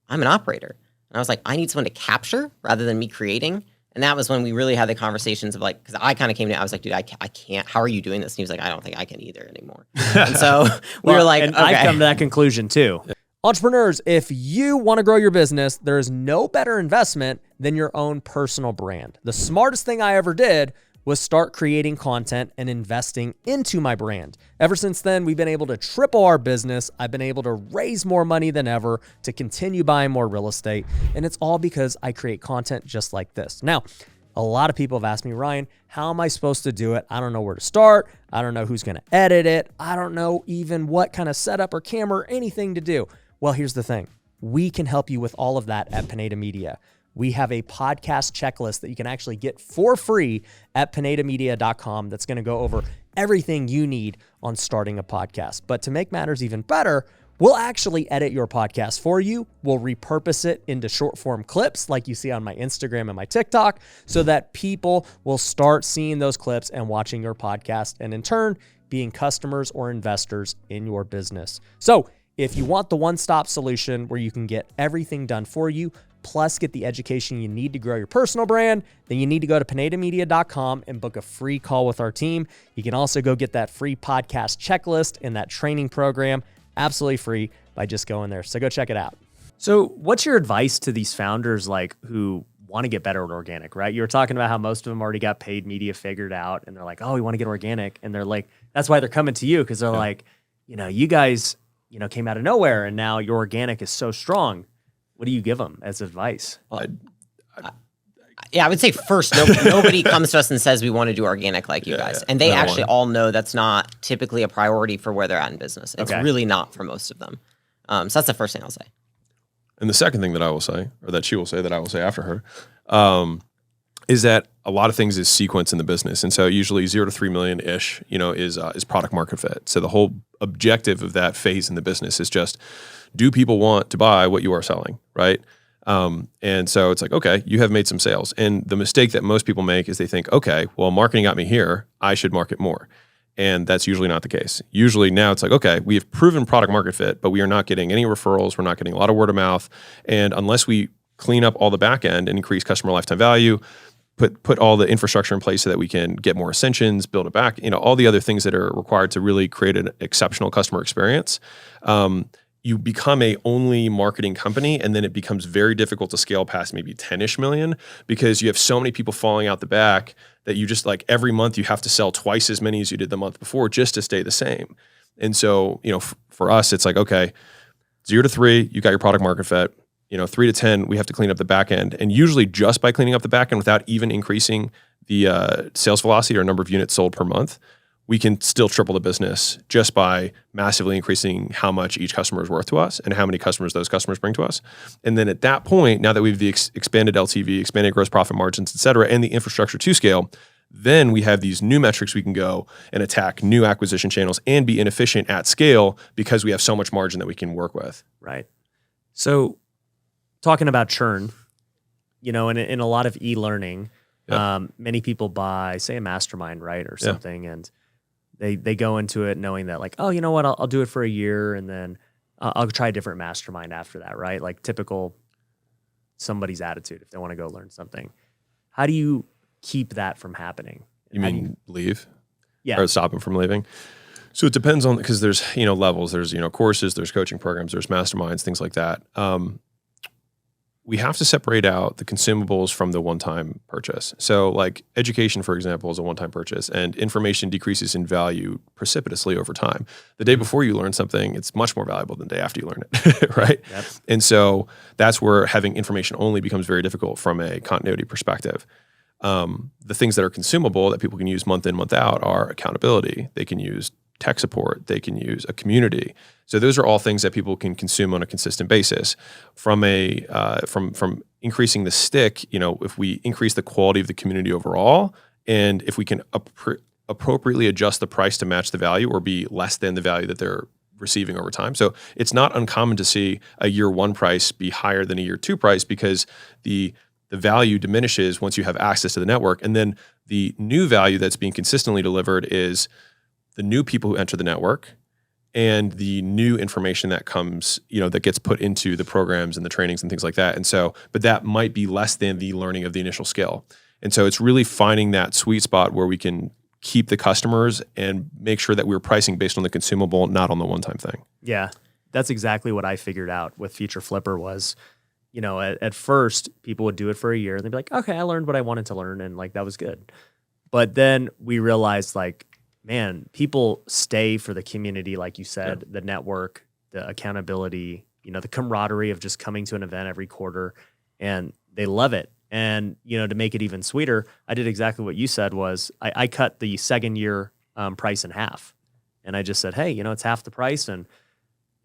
I'm an operator. And I was like, I need someone to capture rather than me creating. And that was when we really had the conversations of like, because I kind of came to, I was like, dude, I can't. How are you doing this? And he was like, I don't think I can either anymore. And so we were like, and okay. I've come to that conclusion too. Entrepreneurs, if you want to grow your business, there is no better investment than your own personal brand. The smartest thing I ever did was start creating content and investing into my brand. Ever since then, we've been able to triple our business. I've been able to raise more money than ever to continue buying more real estate. And it's all because I create content just like this. Now, a lot of people have asked me, Ryan, how am I supposed to do it? I don't know where to start. I don't know who's going to edit it. I don't know even what kind of setup or camera or anything to do. Well, here's the thing. We can help you with all of that at Pineda Media. We have a podcast checklist that you can actually get for free at pinedamedia.com that's going to go over everything you need on starting a podcast. But to make matters even better, we'll actually edit your podcast for you. We'll repurpose it into short form clips like you see on my Instagram and my TikTok so that people will start seeing those clips and watching your podcast, and in turn, being customers or investors in your business. So if you want the one-stop solution where you can get everything done for you, plus get the education you need to grow your personal brand, then you need to go to pinedamedia.com and book a free call with our team. You can also go get that free podcast checklist and that training program absolutely free by just going there. So go check it out. So what's your advice to these founders like who want to get better at organic, right? You were talking about how most of them already got paid media figured out and they're like, oh, we want to get organic. And they're like, that's why they're coming to you, because they're like, you guys, came out of nowhere and now your organic is so strong. What do you give them as advice? Well, I would say first, nobody comes to us and says we want to do organic like you guys. And they actually all know that's not typically a priority for where they're at in business. It's really not for most of them. So that's the first thing I'll say. And the second thing that I will say, or that she will say, that I will say after her, is that a lot of things is sequence in the business. And so usually 0 to 3 million-ish, is product market fit. So the whole objective of that phase in the business is just, do people want to buy what you are selling, right? And so it's like, okay, you have made some sales. And the mistake that most people make is they think, okay, well, marketing got me here, I should market more. And that's usually not the case. Usually now it's like, okay, we have proven product market fit, but we are not getting any referrals. We're not getting a lot of word of mouth. And unless we clean up all the back end and increase customer lifetime value, put all the infrastructure in place so that we can get more ascensions, build it back, all the other things that are required to really create an exceptional customer experience, you become a only marketing company, and then it becomes very difficult to scale past maybe 10-ish million because you have so many people falling out the back that you just like every month you have to sell twice as many as you did the month before just to stay the same. And so, for us, it's like, okay, 0 to 3, you got your product market fit. 3 to 10, we have to clean up the back end. And usually just by cleaning up the back end without even increasing the sales velocity or number of units sold per month, we can still triple the business just by massively increasing how much each customer is worth to us and how many customers those customers bring to us. And then at that point, now that we've the expanded LTV, expanded gross profit margins, et cetera, and the infrastructure to scale, then we have these new metrics we can go and attack new acquisition channels and be inefficient at scale because we have so much margin that we can work with. Right. So talking about churn, in a lot of e-learning, many people buy, say, a mastermind, right, or something, and they go into it knowing that, like, oh, you know what, I'll do it for a year, and then I'll try a different mastermind after that, right? Like typical somebody's attitude if they want to go learn something. How do you keep that from happening? You mean leave? Yeah. Or stop them from leaving? So it depends on, because there's, levels, there's, courses, there's coaching programs, there's masterminds, things like that. We have to separate out the consumables from the one-time purchase. So like education, for example, is a one-time purchase, and information decreases in value precipitously over time. The day before you learn something, it's much more valuable than the day after you learn it, right? Yep. And so that's where having information only becomes very difficult from a continuity perspective. The things that are consumable that people can use month in, month out are accountability. They can use tech support. They can use a community. So those are all things that people can consume on a consistent basis. From from increasing the stick, if we increase the quality of the community overall, and if we can appropriately adjust the price to match the value or be less than the value that they're receiving over time. So it's not uncommon to see a year 1 price be higher than a year 2 price because the value diminishes once you have access to the network. And then the new value that's being consistently delivered is the new people who enter the network and the new information that comes, that gets put into the programs and the trainings and things like that. And so, but that might be less than the learning of the initial skill. And so it's really finding that sweet spot where we can keep the customers and make sure that we're pricing based on the consumable, not on the one-time thing. Yeah, that's exactly what I figured out with Feature Flipper was, at first people would do it for a year and they'd be like, okay, I learned what I wanted to learn. And like, that was good. But then we realized like, man, people stay for the community, like you said, the network, the accountability, the camaraderie of just coming to an event every quarter, and they love it. And, to make it even sweeter, I did exactly what you said was I cut the second year price in half. And I just said, hey, it's half the price and,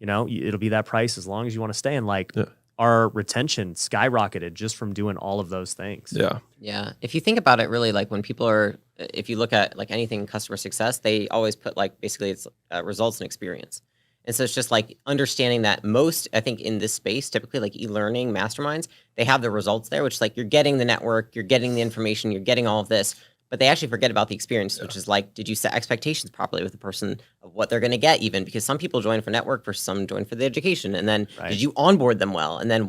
it'll be that price as long as you want to stay. And like our retention skyrocketed just from doing all of those things. Yeah. Yeah. If you think about it, really, like when people are, if you look at like anything in customer success, they always put like basically it's results and experience. And so it's just like understanding that most, I think in this space, typically like e-learning masterminds, they have the results there, which is like you're getting the network, you're getting the information, you're getting all of this, but they actually forget about the experience, which is like, did you set expectations properly with the person of what they're going to get even? Because some people join for network versus some join for the education. And then did you onboard them well? And then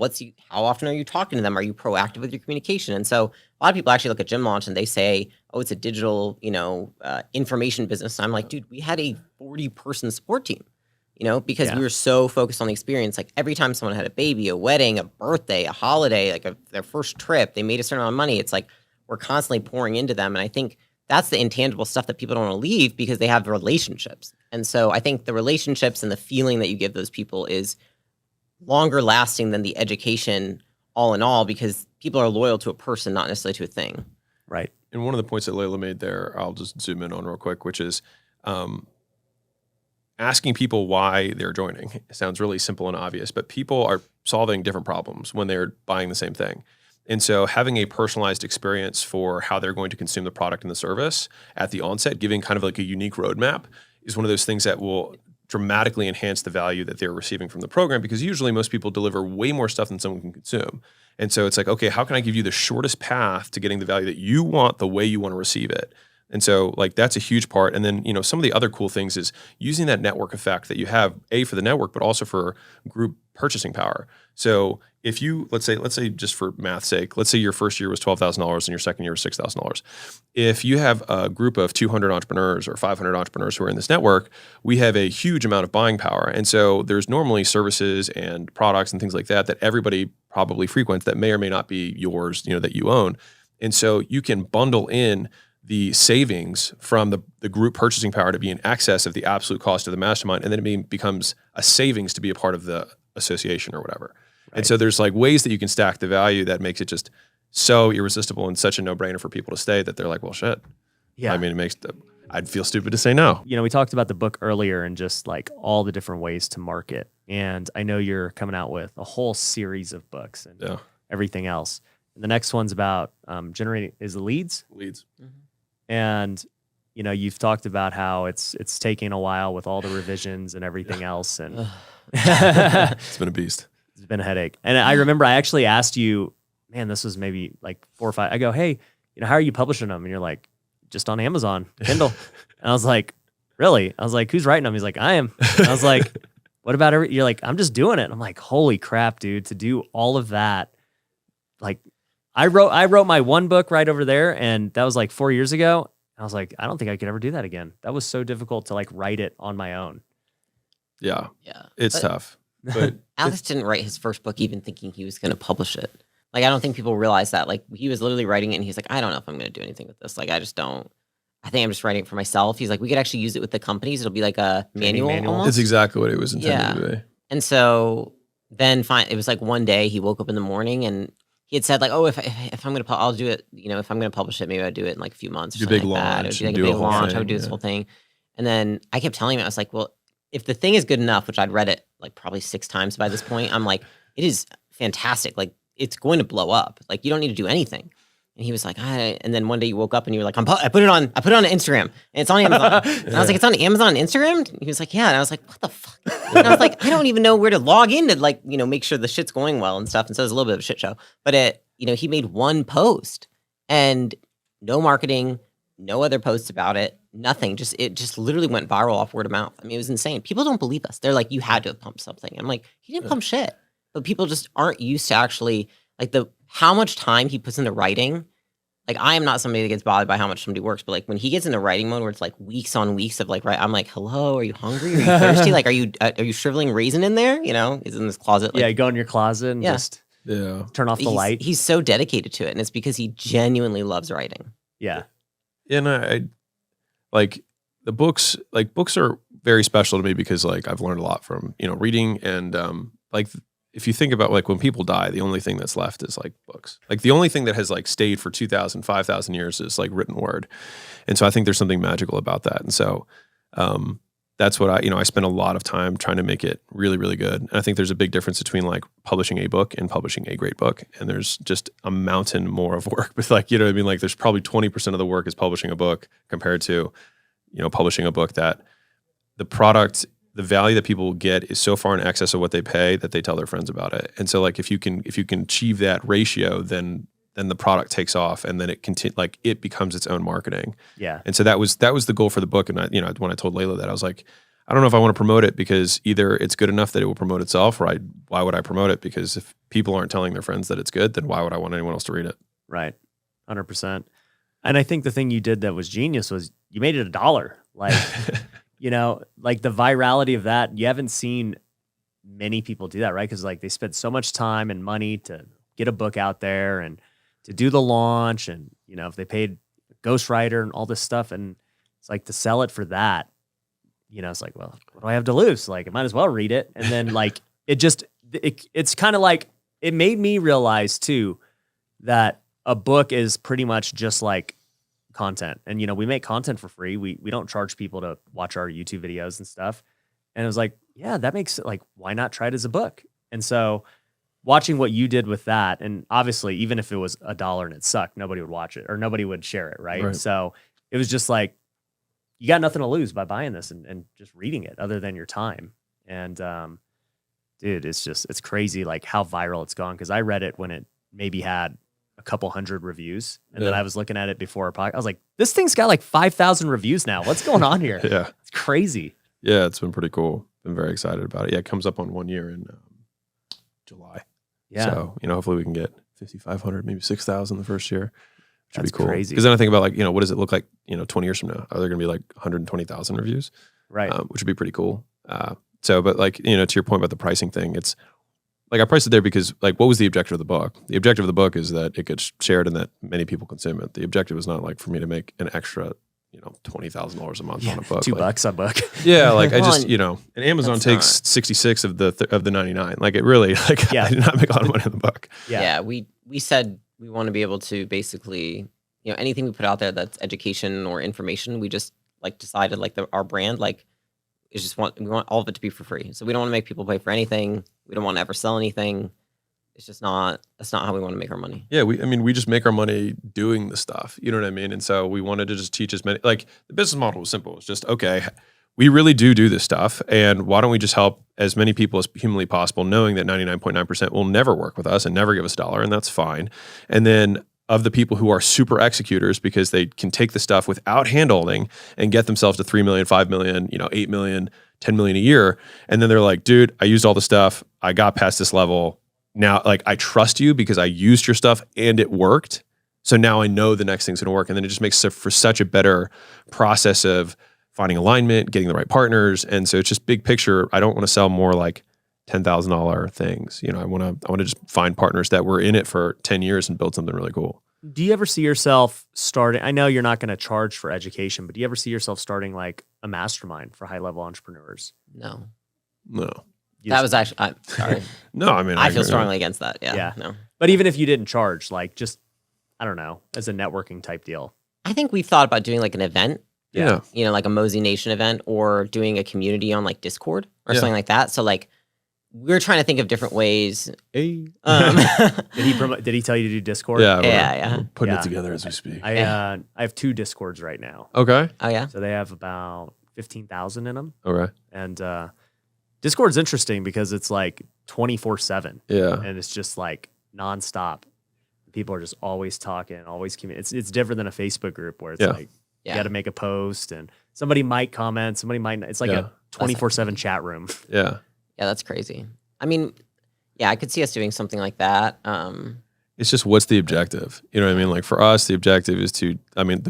how often are you talking to them? Are you proactive with your communication? And so a lot of people actually look at Gym Launch and they say, oh, it's a digital, information business. And I'm like, dude, we had a 40-person support team. Because we were so focused on the experience. Like every time someone had a baby, a wedding, a birthday, a holiday, like their first trip, they made a certain amount of money. It's like we're constantly pouring into them. And I think that's the intangible stuff that people don't want to leave because they have relationships. And so I think the relationships and the feeling that you give those people is longer lasting than the education all in all, because people are loyal to a person, not necessarily to a thing. Right. And one of the points that Leila made there, I'll just zoom in on real quick, which is asking people why they're joining. It sounds really simple and obvious, but people are solving different problems when they're buying the same thing. And so having a personalized experience for how they're going to consume the product and the service at the onset, giving kind of like a unique roadmap, is one of those things that will dramatically enhance the value that they're receiving from the program, because usually most people deliver way more stuff than someone can consume. And so it's like, okay, how can I give you the shortest path to getting the value that you want the way you want to receive it? And so like that's a huge part. And then, some of the other cool things is using that network effect that you have, for the network, but also for group purchasing power. So if you, let's say just for math's sake, let's say your first year was $12,000 and your second year was $6,000. If you have a group of 200 entrepreneurs or 500 entrepreneurs who are in this network, we have a huge amount of buying power. And so there's normally services and products and things like that everybody probably frequents that may or may not be yours, that you own. And so you can bundle in the savings from the group purchasing power to be in excess of the absolute cost of the mastermind, and then it becomes a savings to be a part of the association or whatever. Right. And so there's like ways that you can stack the value that makes it just so irresistible and such a no-brainer for people to stay that they're like, well, shit. Yeah. I mean, I'd feel stupid to say no. We talked about the book earlier and just like all the different ways to market. And I know you're coming out with a whole series of books and everything else. And the next one's about generating leads. Leads. Mm-hmm. And you've talked about how it's taking a while with all the revisions and everything else, and it's been a beast. It's been a headache. And I remember I actually asked you, man, this was maybe like 4 or 5. I go, hey, how are you publishing them? And you're like, just on Amazon, Kindle. And I was like, really? I was like, who's writing them? He's like, I am. And I was like, what about you're like, I'm just doing it. And I'm like, holy crap, dude, to do all of that, like. I wrote my one book right over there, and that was like 4 years ago. I was like, I don't think I could ever do that again. That was so difficult to like write it on my own. Yeah. It's tough. But Alex didn't write his first book even thinking he was going to publish it. Like, I don't think people realize that. Like, he was literally writing it, and he's like, I don't know if I'm going to do anything with this. Like, I just don't. I think I'm just writing it for myself. He's like, we could actually use it with the companies. It'll be like a manual. It's exactly what it was intended to be. And so then it was like one day he woke up in the morning and he had said like, oh, if I'm going to, I'll do it. If I'm going to publish it, maybe I'd do it in like a few months. Do a big launch. It would be like a big launch. I would do this whole thing. And then I kept telling him, I was like, well, if the thing is good enough, which I'd read it like probably 6 times by this point, I'm like, it is fantastic. Like it's going to blow up. Like you don't need to do anything. And he was like, and then one day you woke up and you were like, I put it on Instagram and it's on Amazon. And I was like, it's on Amazon and Instagram? And he was like, yeah. And I was like, what the fuck? And I was like, I don't even know where to log in to like, make sure the shit's going well and stuff. And so it was a little bit of a shit show. But he made one post and no marketing, no other posts about it, nothing. It just literally went viral off word of mouth. I mean, it was insane. People don't believe us. They're like, you had to have pumped something. I'm like, he didn't pump shit. But people just aren't used to actually like how much time he puts into writing. Like I am not somebody that gets bothered by how much somebody works, but like when he gets into writing mode where it's like weeks on weeks of like, I'm like, hello, are you hungry? Are you thirsty? Like, are you shriveling raisin in there? He's in this closet. Like, you go in your closet and just turn off the light. He's so dedicated to it. And it's because he genuinely loves writing. Yeah. And I like the books, books are very special to me because like I've learned a lot from, reading and like if you think about like when people die, the only thing that's left is like books. Like the only thing that has like stayed for 2,000, 5,000 years is like written word. And so I think there's something magical about that. And so that's what I spend a lot of time trying to make it really, really good. And I think there's a big difference between like publishing a book and publishing a great book. And there's just a mountain more of work. But like, you know what I mean? Like there's probably 20% of the work is publishing a book compared to, publishing a book that the product, the value that people get is so far in excess of what they pay that they tell their friends about it. And so like if you can achieve that ratio, then the product takes off, and then it becomes its own marketing. Yeah. And so that was the goal for the book. And when I told Leila that, I was like, I don't know if I want to promote it because either it's good enough that it will promote itself, or why would I promote it? Because if people aren't telling their friends that it's good, then why would I want anyone else to read it? Right. 100%. And I think the thing you did that was genius was you made it $1. Like, like the virality of that, you haven't seen many people do that, right? Because like they spent so much time and money to get a book out there and to do the launch, and if they paid a ghostwriter and all this stuff, and it's like to sell it for that, it's like, well, what do I have to lose? Like I might as well read it. And then like it's kind of like it made me realize too that a book is pretty much just like content. And we make content for free. We don't charge people to watch our YouTube videos and stuff. And it was like, yeah, that makes it like, why not try it as a book? And so watching what you did with that, and obviously even if it was $1 and it sucked, nobody would watch it or nobody would share it, right? So it was just like, you got nothing to lose by buying this and just reading it other than your time. And dude, it's crazy like how viral it's gone, because I read it when it maybe had a couple hundred reviews, and then I was looking at it before our podcast. I was like, this thing's got like 5,000 reviews now. What's going on here? Yeah. It's crazy. Yeah, it's been pretty cool. Been very excited about it. Yeah, it comes up on 1 year in July. Yeah. So, hopefully we can get 5,500, maybe 6,000 the first year. Which would be cool. Crazy. Because then I think about like, what does it look like, 20 years from now? Are there going to be like 120,000 reviews? Right. Which would be pretty cool. But like, to your point about the pricing thing, it's like I priced it there because like, what was the objective of the book? The objective of the book is that it gets shared and that many people consume it. The objective is not like for me to make an extra, $20,000 a month on a book. $2 a book. Yeah, like I Well, just, and Amazon takes 66 of the 99. Like it really, like I did not make a lot of money on the book. Yeah. We said we want to be able to basically, anything we put out there that's education or information, we just like decided like our brand like is just we want all of it to be for free. So we don't want to make people pay for anything. We don't want to ever sell anything. It's just that's not how we want to make our money. Yeah, we just make our money doing the stuff. You know what I mean? And so we wanted to just teach as many, like the business model was simple. It's just, okay, we really do this stuff. And why don't we just help as many people as humanly possible, knowing that 99.9% will never work with us and never give us $1, and that's fine. And then of the people who are super executors because they can take the stuff without hand-holding and get themselves to 3 million, 5 million, 8 million, 10 million a year. And then they're like, dude, I used all the stuff. I got past this level. Now, like, I trust you because I used your stuff and it worked. So now I know the next thing's going to work. And then it just makes it for such a better process of finding alignment, getting the right partners. And so it's just big picture. I don't want to sell more like $10,000 things. I want to just find partners that were in it for 10 years and build something really cool. Do you ever see yourself starting? I know you're not going to charge for education, but do you ever see yourself starting like a mastermind for high-level entrepreneurs? No. That was actually, I'm sorry. No, I mean, I feel strongly against that. Yeah. No. But even if you didn't charge, like just, I don't know, as a networking type deal. I think we've thought about doing like an event. Yeah. Like a Mozi Nation event, or doing a community on like Discord or something like that. So like, we're trying to think of different ways. Hey. Did he tell you to do Discord? Yeah. Yeah. Putting it together as we speak. I have 2 Discords right now. Okay. Oh yeah. So they have about 15,000 in them. Okay. And Discord's interesting because it's like 24/7. Yeah. And it's just like nonstop. People are just always talking, always communicating. It's different than a Facebook group where it's like you got to make a post and somebody might comment, somebody might not. It's like a 24/7 chat room. Yeah. Yeah, that's crazy. I mean, I could see us doing something like that. It's just, what's the objective? You know what I mean? Like for us, the objective is the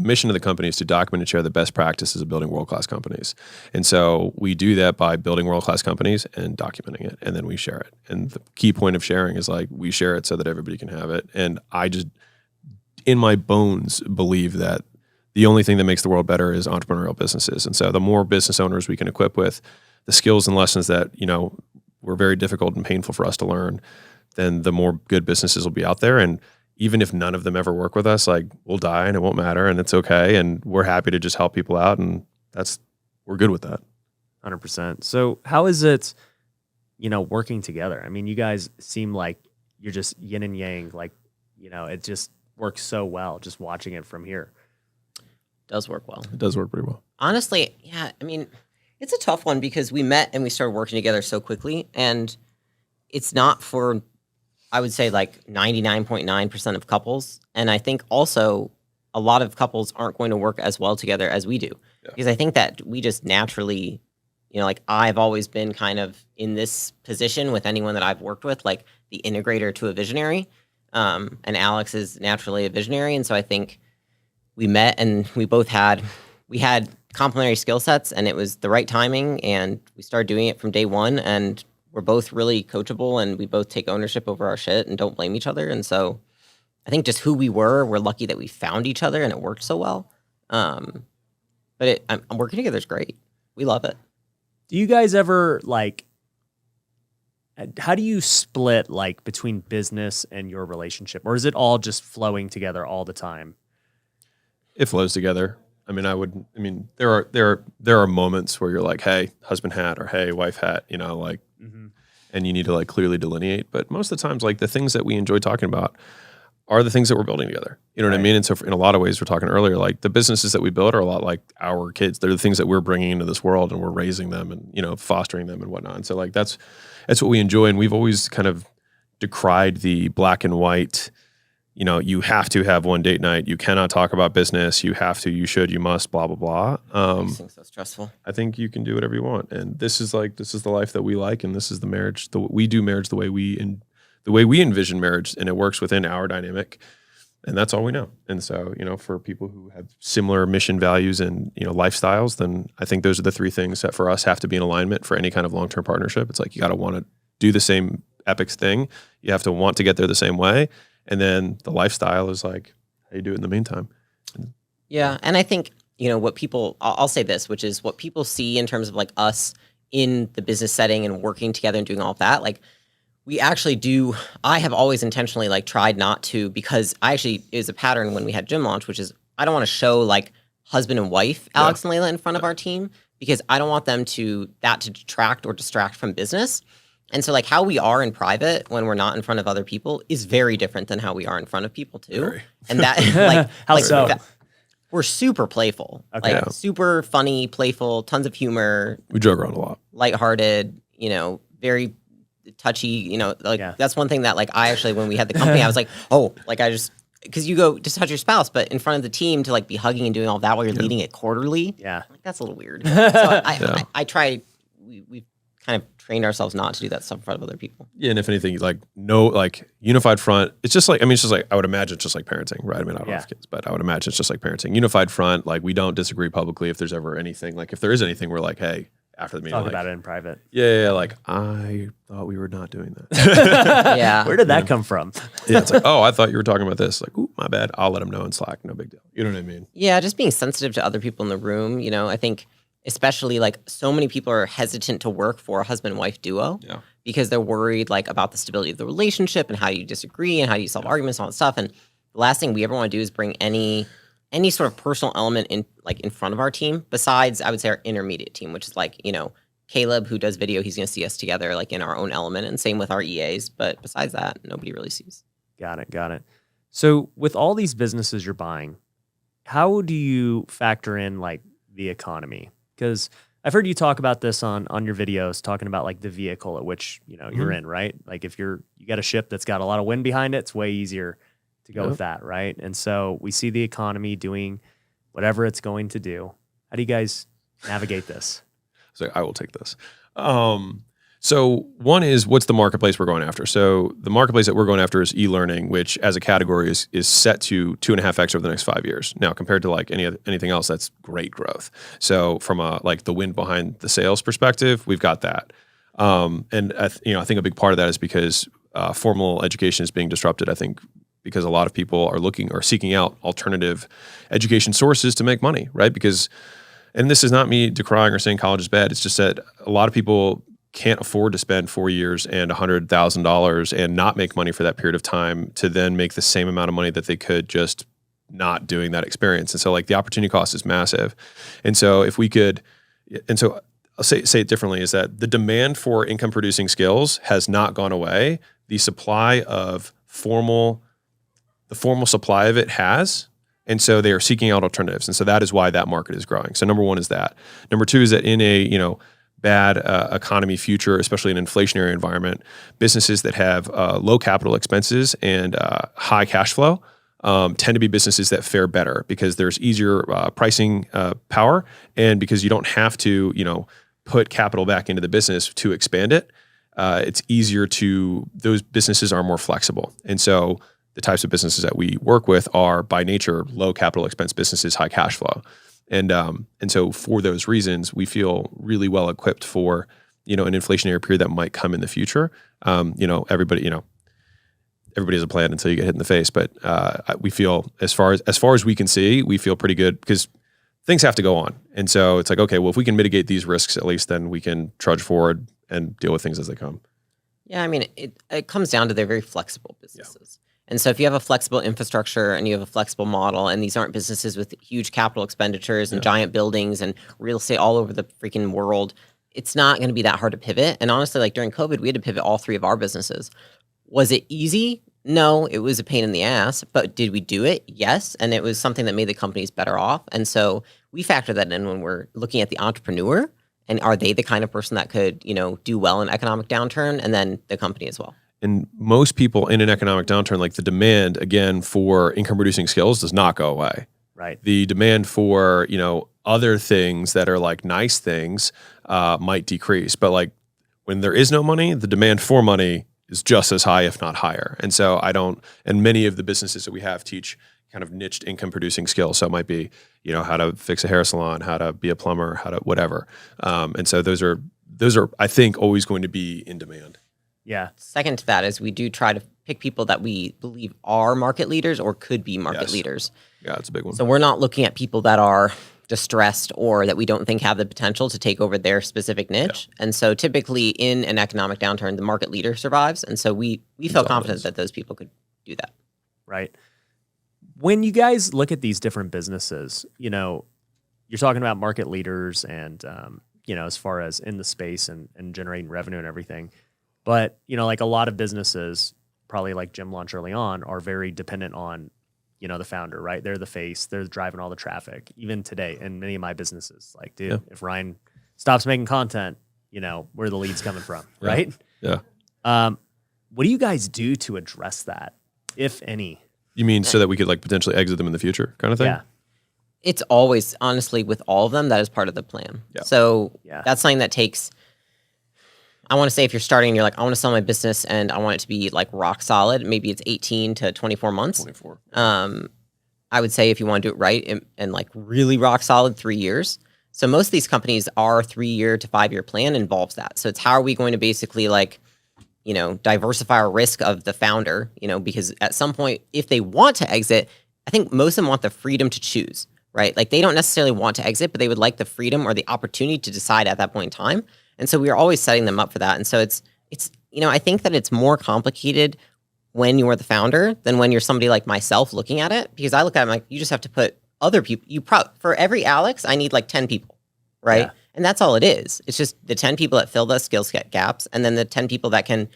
mission of the company is to document and share the best practices of building world-class companies. And so we do that by building world-class companies and documenting it, and then we share it. And the key point of sharing is like, we share it so that everybody can have it. And I just, in my bones, believe that the only thing that makes the world better is entrepreneurial businesses. And so the more business owners we can equip with the skills and lessons that, were very difficult and painful for us to learn, then the more good businesses will be out there. And even if none of them ever work with us, like, we'll die and it won't matter and it's okay. And we're happy to just help people out. And we're good with that. 100%. So how is it, working together? I mean, you guys seem like you're just yin and yang. Like, it just works so well just watching it from here. Does work well. It does work pretty well. Honestly, yeah. I mean, it's a tough one because we met and we started working together so quickly, and it's not for, I would say, like 99.9% of couples. And I think also a lot of couples aren't going to work as well together as we do. Yeah. Because I think that we just naturally, like I've always been kind of in this position with anyone that I've worked with, like the integrator to a visionary. And Alex is naturally a visionary. And so I think we met and we had complementary skill sets, and it was the right timing, and we started doing it from day one, and we're both really coachable, and we both take ownership over our shit and don't blame each other. And so I think just who we're lucky that we found each other and it worked so well. But working together is great. We love it. Do you guys ever how do you split between business and your relationship, or is it all just flowing together all the time? It flows together. I mean, there are moments where you're like, hey, husband hat, or hey, wife hat, and you need to clearly delineate. But most of the times, the things that we enjoy talking about are the things that we're building together. You know what I mean? And so in a lot of ways, we're talking earlier, the businesses that we build are a lot like our kids. They're the things that we're bringing into this world, and we're raising them and, fostering them and whatnot. And so that's what we enjoy. And we've always kind of decried the black and white, you have to have one date night. You cannot talk about business. You have to, you should, you must, blah, blah, blah. These things so stressful. I think you can do whatever you want. And this is the life that we like. And this is the marriage. We do marriage the way we envision marriage, and it works within our dynamic. And that's all we know. And so, for people who have similar mission values and, lifestyles, then I think those are the three things that for us have to be in alignment for any kind of long-term partnership. It's you got to want to do the same epic thing. You have to want to get there the same way. And then the lifestyle is how you do it in the meantime. Yeah. And I think, what people, I'll say this, which is what people see in terms of us in the business setting and working together and doing all of that. We actually do, I have always intentionally tried not to, because it was a pattern when we had Gym Launch, which is I don't want to show husband and wife, Alex and Leila, in front of our team, because I don't want them to detract or distract from business. And so how we are in private when we're not in front of other people is very different than how we are in front of people too. Very. And that How so? We're super playful, super funny, playful, tons of humor. We joke around a lot. Lighthearted, very touchy, that's one thing that I actually, when we had the company, I was because you go just touch your spouse, but in front of the team to be hugging and doing all that while you're leading it quarterly. Yeah. That's a little weird. So I try, we've kind of trained ourselves not to do that stuff in front of other people. Yeah, and if anything, unified front, it's just I would imagine it's just like parenting, right? I mean, I don't have kids, but I would imagine it's just like parenting. Unified front, we don't disagree publicly if there's ever anything. If there is anything, we're hey, after the meeting, talk about it in private. Yeah, I thought we were not doing that. Yeah. Where did that come from? Yeah, it's oh, I thought you were talking about this. Ooh, my bad. I'll let them know in Slack. No big deal. You know what I mean? Yeah, just being sensitive to other people in the room. I think especially so many people are hesitant to work for a husband-wife duo because they're worried about the stability of the relationship and how you disagree and how you solve arguments and all that stuff. And the last thing we ever want to do is bring any sort of personal element in in front of our team, besides I would say our intermediate team, which is Caleb, who does video, he's going to see us together in our own element, and same with our EAs. But besides that, nobody really sees. Got it. So with all these businesses you're buying, how do you factor in the economy? Because I've heard you talk about this on your videos, talking about the vehicle at which you're in, right? If you got a ship that's got a lot of wind behind it, it's way easier to go with that, right? And so we see the economy doing whatever it's going to do. How do you guys navigate this? So I will take this. So one is, what's the marketplace we're going after? So the marketplace that we're going after is e-learning, which as a category is set to 2.5x over the next 5 years. Now, compared to anything else, that's great growth. So from the wind behind the sales perspective, we've got that. And I think a big part of that is because formal education is being disrupted. I think because a lot of people are looking or seeking out alternative education sources to make money, right? And this is not me decrying or saying college is bad. It's just that a lot of people can't afford to spend 4 years and $100,000 and not make money for that period of time to then make the same amount of money that they could just not doing that experience. And so the opportunity cost is massive. And so I'll say it differently, is that the demand for income producing skills has not gone away. The supply of the formal supply of it has. And so they are seeking out alternatives. And so that is why that market is growing. So number one is that. Number two is that in a, bad economy future, especially in an inflationary environment, businesses that have low capital expenses and high cash flow tend to be businesses that fare better because there's easier pricing power, and because you don't have to, put capital back into the business to expand it. It's easier those businesses are more flexible. And so the types of businesses that we work with are by nature low capital expense businesses, high cash flow. And so for those reasons, we feel really well equipped for, an inflationary period that might come in the future. Everybody has a plan until you get hit in the face. But we feel as far as we can see, we feel pretty good because things have to go on. And so it's like, okay, well, if we can mitigate these risks, at least then we can trudge forward and deal with things as they come. Yeah, I mean, it comes down to they're very flexible businesses. Yeah. And so if you have a flexible infrastructure and you have a flexible model, and these aren't businesses with huge capital expenditures and giant buildings and real estate all over the freaking world, it's not going to be that hard to pivot. And honestly, like during COVID, we had to pivot all three of our businesses. Was it easy? No, it was a pain in the ass. But did we do it? Yes. And it was something that made the companies better off. And so we factor that in when we're looking at the entrepreneur. And are they the kind of person that could, do well in economic downturn, and then the company as well? And most people in an economic downturn, like the demand, again, for income producing skills does not go away. Right. The demand for, other things that are like nice things might decrease. But like when there is no money, the demand for money is just as high, if not higher. And so and many of the businesses that we have teach kind of niched income producing skills. So it might be, how to fix a hair salon, how to be a plumber, how to whatever. And so those are, I think, always going to be in demand. Yeah. Second to that is we do try to pick people that we believe are market leaders or could be market leaders. Yeah, it's a big one. So we're not looking at people that are distressed or that we don't think have the potential to take over their specific niche. Yeah. And so typically in an economic downturn, the market leader survives. And so we feel confident that those people could do that. Right. When you guys look at these different businesses, you're talking about market leaders and, as far as in the space and generating revenue and everything. But, like a lot of businesses, probably like Gym Launch early on, are very dependent on, the founder, right? They're the face. They're driving all the traffic. Even today, in many of my businesses, like, dude, if Ryan stops making content, where are the leads coming from, right? Yeah. What do you guys do to address that, if any? You mean so that we could like potentially exit them in the future kind of thing? Yeah. It's always, honestly, with all of them, that is part of the plan. Yeah. So that's something that takes... I want to say if you're starting and you're like, I want to sell my business and I want it to be like rock solid, maybe it's 18 to 24 months. 24. I would say if you want to do it right and like really rock solid, 3 years. So most of these companies, our 3-year to 5-year plan involves that. So it's how are we going to basically like, diversify our risk of the founder, because at some point, if they want to exit, I think most of them want the freedom to choose, right? Like they don't necessarily want to exit, but they would like the freedom or the opportunity to decide at that point in time. And so we are always setting them up for that. And so it's I think that it's more complicated when you're the founder than when you're somebody like myself looking at it. Because I look at it like, you just have to put other people. For every Alex, I need like 10 people, right? Yeah. And that's all it is. It's just the 10 people that fill those skills gaps, and then the 10 people that can,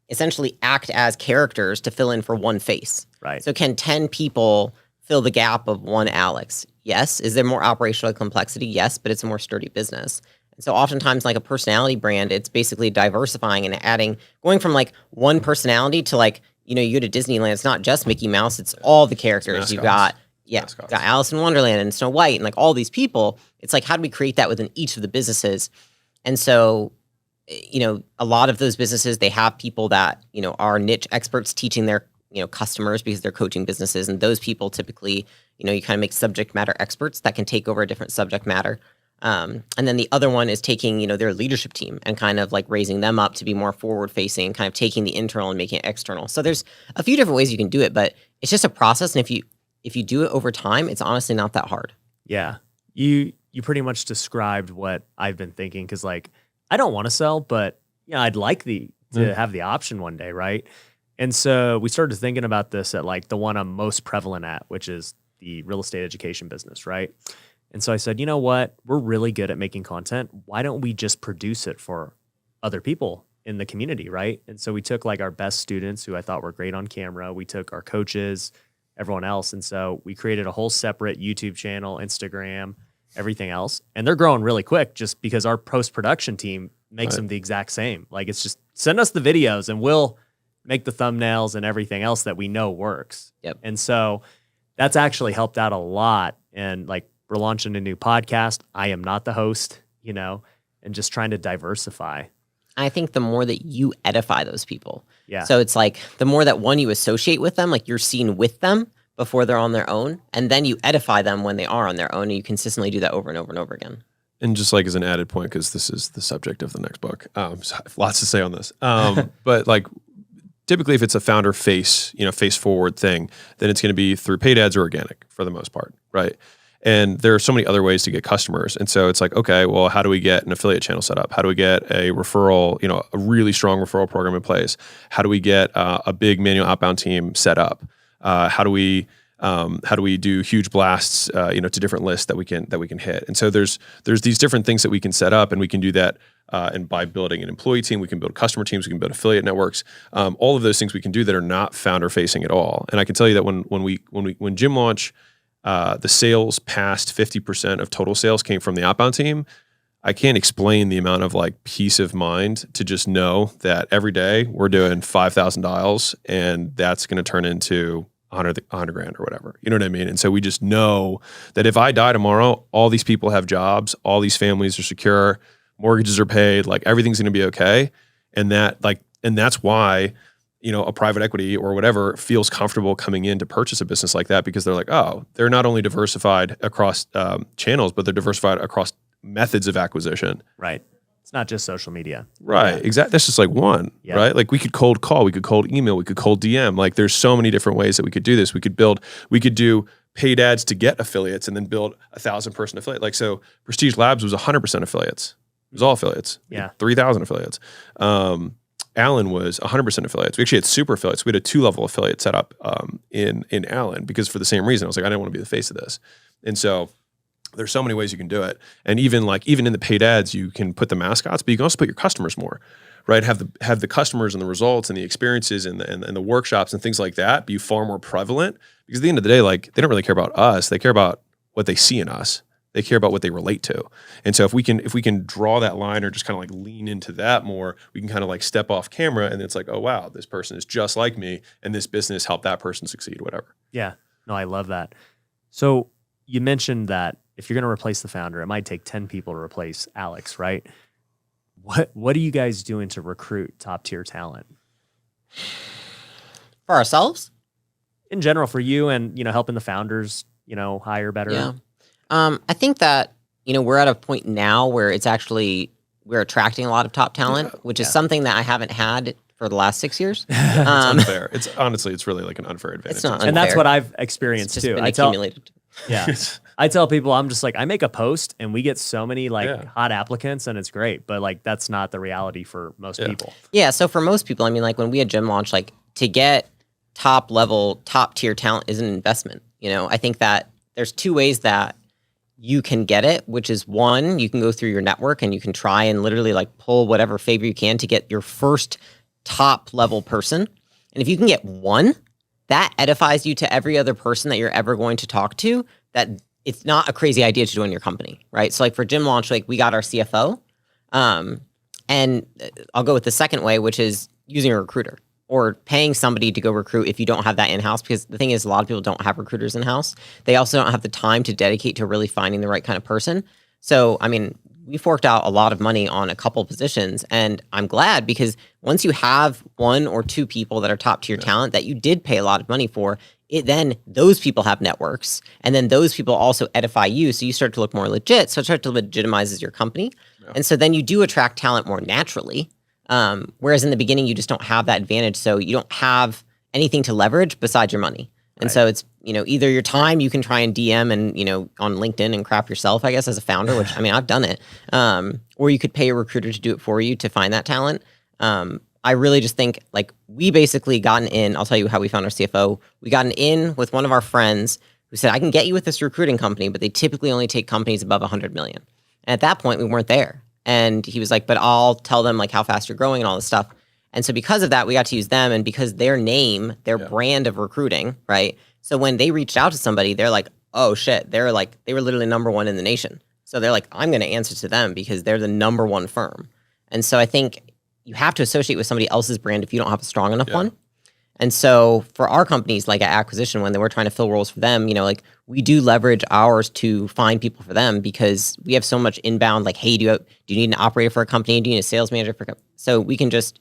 essentially act as characters to fill in for one face. Right. So can 10 people fill the gap of one Alex? Yes. Is there more operational complexity? Yes, but it's a more sturdy business. So oftentimes, like a personality brand, it's basically diversifying and going from like one personality to like, you go to Disneyland, it's not just Mickey Mouse, it's all the characters. You've got, got Alice in Wonderland and Snow White and like all these people. It's like, how do we create that within each of the businesses? And so, a lot of those businesses, they have people that, are niche experts teaching their, customers because they're coaching businesses. And those people typically, you kind of make subject matter experts that can take over a different subject matter. And then the other one is taking, their leadership team and kind of like raising them up to be more forward facing, kind of taking the internal and making it external. So there's a few different ways you can do it, but it's just a process. And if you do it over time, it's honestly not that hard. Yeah. You pretty much described what I've been thinking. Cause like, I don't want to sell, but I'd like to have the option one day. Right. And so we started thinking about this at like the one I'm most prevalent at, which is the real estate education business. Right. And so I said, you know what? We're really good at making content. Why don't we just produce it for other people in the community, right? And so we took like our best students who I thought were great on camera. We took our coaches, everyone else. And so we created a whole separate YouTube channel, Instagram, everything else. And they're growing really quick just because our post-production team makes them the exact same. Like it's just send us the videos and we'll make the thumbnails and everything else that we know works. Yep. And so that's actually helped out a lot. And like we're launching a new podcast. I am not the host, and just trying to diversify. I think the more that you edify those people. Yeah. So it's like the more that one you associate with them, like you're seen with them before they're on their own, and then you edify them when they are on their own, and you consistently do that over and over and over again. And just like as an added point, because this is the subject of the next book, so I have lots to say on this. But like typically if it's a founder face forward thing, then it's going to be through paid ads or organic for the most part, right? And there are so many other ways to get customers. And so it's like, okay, well, how do we get an affiliate channel set up? How do we get a referral, a really strong referral program in place? How do we get a big manual outbound team set up? How do we do huge blasts, to different lists that we can hit? And so there's these different things that we can set up, and we can do that. And by building an employee team, we can build customer teams, we can build affiliate networks. All of those things we can do that are not founder facing at all. And I can tell you that when Gym Launch, the sales past 50% of total sales came from the outbound team. I can't explain the amount of like peace of mind to just know that every day we're doing 5,000 dials, and that's going to turn into 100 grand or whatever. You know what I mean? And so we just know that if I die tomorrow, all these people have jobs, all these families are secure, mortgages are paid, like everything's going to be okay. And that's why, a private equity or whatever feels comfortable coming in to purchase a business like that, because they're like, oh, they're not only diversified across channels, but they're diversified across methods of acquisition. Right. It's not just social media. Right. Yeah. Exactly. That's just like one, right? Like we could cold call, we could cold email, we could cold DM. Like there's so many different ways that we could do this. We could do paid ads to get affiliates and then build 1,000 person affiliate. Like so Prestige Labs was 100% affiliates. It was all affiliates. Yeah. 3,000 affiliates. Allen was 100% affiliates. We actually had super affiliates. We had a 2-level affiliate set up in Allen, because for the same reason, I was like, I didn't want to be the face of this. And so there's so many ways you can do it. And even in the paid ads, you can put the mascots, but you can also put your customers more, right? Have the customers and the results and the experiences and the workshops and things like that be far more prevalent, because at the end of the day, like they don't really care about us. They care about what they see in us. They care about what they relate to. And so if we can draw that line or just kind of like lean into that more, we can kind of like step off camera, and it's like, oh wow, this person is just like me, and this business helped that person succeed, whatever. Yeah. No, I love that. So you mentioned that if you're going to replace the founder, it might take 10 people to replace Alex, right? What are you guys doing to recruit top tier talent? For ourselves? In general, for you and, helping the founders, hire better. Yeah. I think that, we're at a point now where we're attracting a lot of top talent, which is something that I haven't had for the last 6 years. It's unfair. It's really like an unfair advantage. It's not unfair. And that's what I've experienced It's just too. been accumulated. I tell people, I'm just like, I make a post and we get so many hot applicants, and it's great, but like that's not the reality for most people. Yeah. So for most people, I mean, like when we had Gym Launch, like to get top tier talent is an investment. I think that there's 2 ways that you can get it, which is one, you can go through your network and you can try and literally like pull whatever favor you can to get your first top level person. And if you can get one, that edifies you to every other person that you're ever going to talk to, that it's not a crazy idea to join your company, right? So like for Gym Launch, like we got our CFO, and I'll go with the second way, which is using a recruiter or paying somebody to go recruit if you don't have that in-house. Because the thing is, a lot of people don't have recruiters in-house. They also don't have the time to dedicate to really finding the right kind of person. So, I mean, we forked out a lot of money on a couple positions, and I'm glad, because once you have 1 or 2 people that are top tier talent that you did pay a lot of money for, then those people have networks, and then those people also edify you, so you start to look more legit, so it starts to legitimizes your company. Yeah. And so then you do attract talent more naturally, whereas in the beginning you just don't have that advantage, so you don't have anything to leverage besides your money. And so it's, either your time you can try and DM and, on LinkedIn and crap yourself, I guess, as a founder, which, I mean, I've done it. Or you could pay a recruiter to do it for you to find that talent. I really just think, like, we basically gotten in, I'll tell you how we found our CFO. We gotten in with one of our friends who said, I can get you with this recruiting company, but they typically only take companies above 100 million. And at that point, we weren't there. And he was like, but I'll tell them like how fast you're growing and all this stuff. And so because of that, we got to use them, and because their name, their brand of recruiting, right? So when they reached out to somebody, they're like, oh shit, they were literally number one in the nation. So they're like, I'm going to answer to them because they're the number one firm. And so I think you have to associate with somebody else's brand if you don't have a strong enough one. And so for our companies, like at Acquisition, when they were trying to fill roles for them, like we do leverage ours to find people for them because we have so much inbound, like, hey, do you need an operator for a company? Do you need a sales manager for a company? So we can just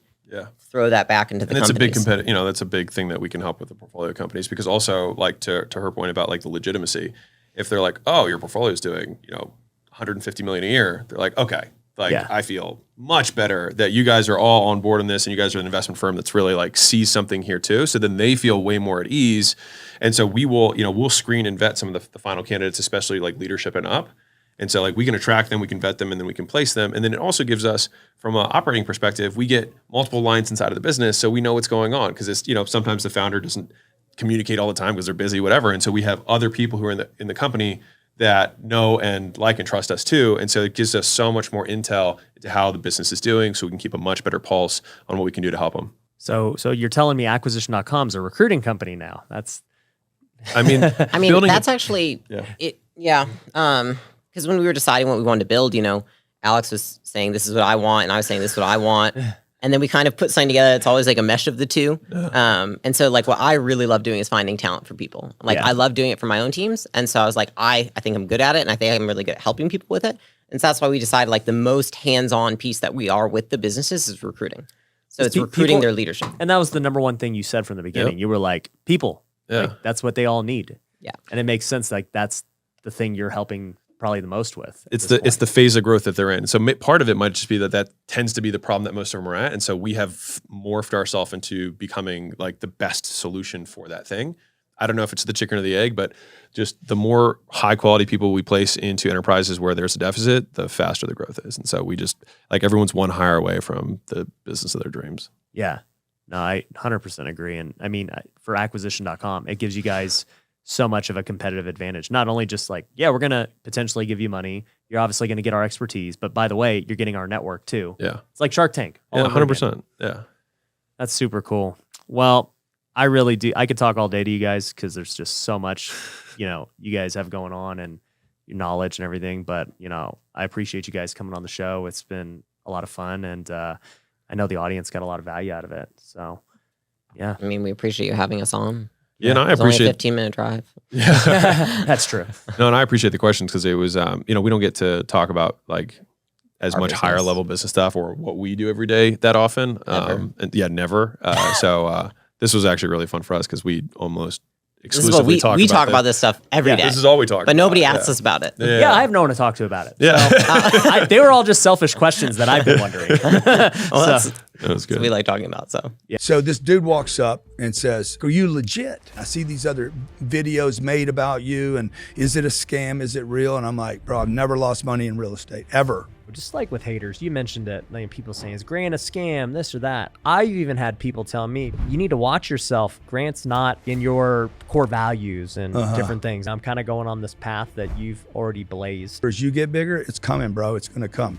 throw that back into the companies. And it's a big competitive, that's a big thing that we can help with the portfolio companies, because also, like to her point about like the legitimacy, if they're like, oh, your portfolio is doing, 150 million a year, they're like, okay. I feel much better that you guys are all on board on this, and you guys are an investment firm that's really like sees something here too. So then they feel way more at ease. And so we will, we'll screen and vet some of the final candidates, especially like leadership and up. And so like we can attract them, we can vet them, and then we can place them. And then it also gives us, from an operating perspective, we get multiple lines inside of the business. So we know what's going on, because it's, sometimes the founder doesn't communicate all the time because they're busy, whatever. And so we have other people who are in the company that know and like and trust us too. And so it gives us so much more intel into how the business is doing, so we can keep a much better pulse on what we can do to help them. So you're telling me Acquisition.com is a recruiting company now? That's, that's actually it. Yeah. Because when we were deciding what we wanted to build, Alex was saying, this is what I want, and I was saying, this is what I want. And then we kind of put something together. It's always like a mesh of the two. And so like what I really love doing is finding talent for people. Like I love doing it for my own teams. And so I was like, I think I'm good at it, and I think I'm really good at helping people with it. And so that's why we decided like the most hands-on piece that we are with the businesses is recruiting. So it's recruiting their leadership. And that was the number one thing you said from the beginning. You were like, people. Like, that's what they all need. Yeah. And it makes sense. Like that's the thing you're helping probably the most with. It's the phase of growth that they're in. So part of it might just be that tends to be the problem that most of them are at. And so we have morphed ourselves into becoming like the best solution for that thing. I don't know if it's the chicken or the egg, but just the more high quality people we place into enterprises where there's a deficit, the faster the growth is. And so we just, like, everyone's one hire away from the business of their dreams. Yeah. No, I 100% agree. And I mean, for Acquisition.com, it gives you guys so much of a competitive advantage. Not only just like, we're going to potentially give you money. You're obviously going to get our expertise, but by the way, you're getting our network too. Yeah. It's like Shark Tank. 100%. Yeah. That's super cool. Well, I really do. I could talk all day to you guys because there's just so much, you guys have going on and your knowledge and everything. But, I appreciate you guys coming on the show. It's been a lot of fun, and I know the audience got a lot of value out of it. So, yeah. I mean, we appreciate you having us on. Yeah, and I appreciate only a 15-minute drive. Yeah, that's true. No, and I appreciate the questions, because it was, we don't get to talk about like as Our much business. higher level business stuff or what we do every day that often. Never. Never. So this was actually really fun for us, because we almost This is what exclusively we talk about this stuff every day. This is all we talk about. But nobody asks us about it. Yeah, I have no one to talk to about it. Yeah. So, they were all just selfish questions that I've been wondering. Well, that's That was good. what we like talking about. So So this dude walks up and says, are you legit? I see these other videos made about you, and is it a scam? Is it real? And I'm like, bro, I've never lost money in real estate, ever. Just like with haters, you mentioned it. Like people saying, is Grant a scam, this or that? I've even had people tell me, you need to watch yourself. Grant's not in your core values and different things. I'm kind of going on this path that you've already blazed. As you get bigger, it's coming, bro. It's going to come.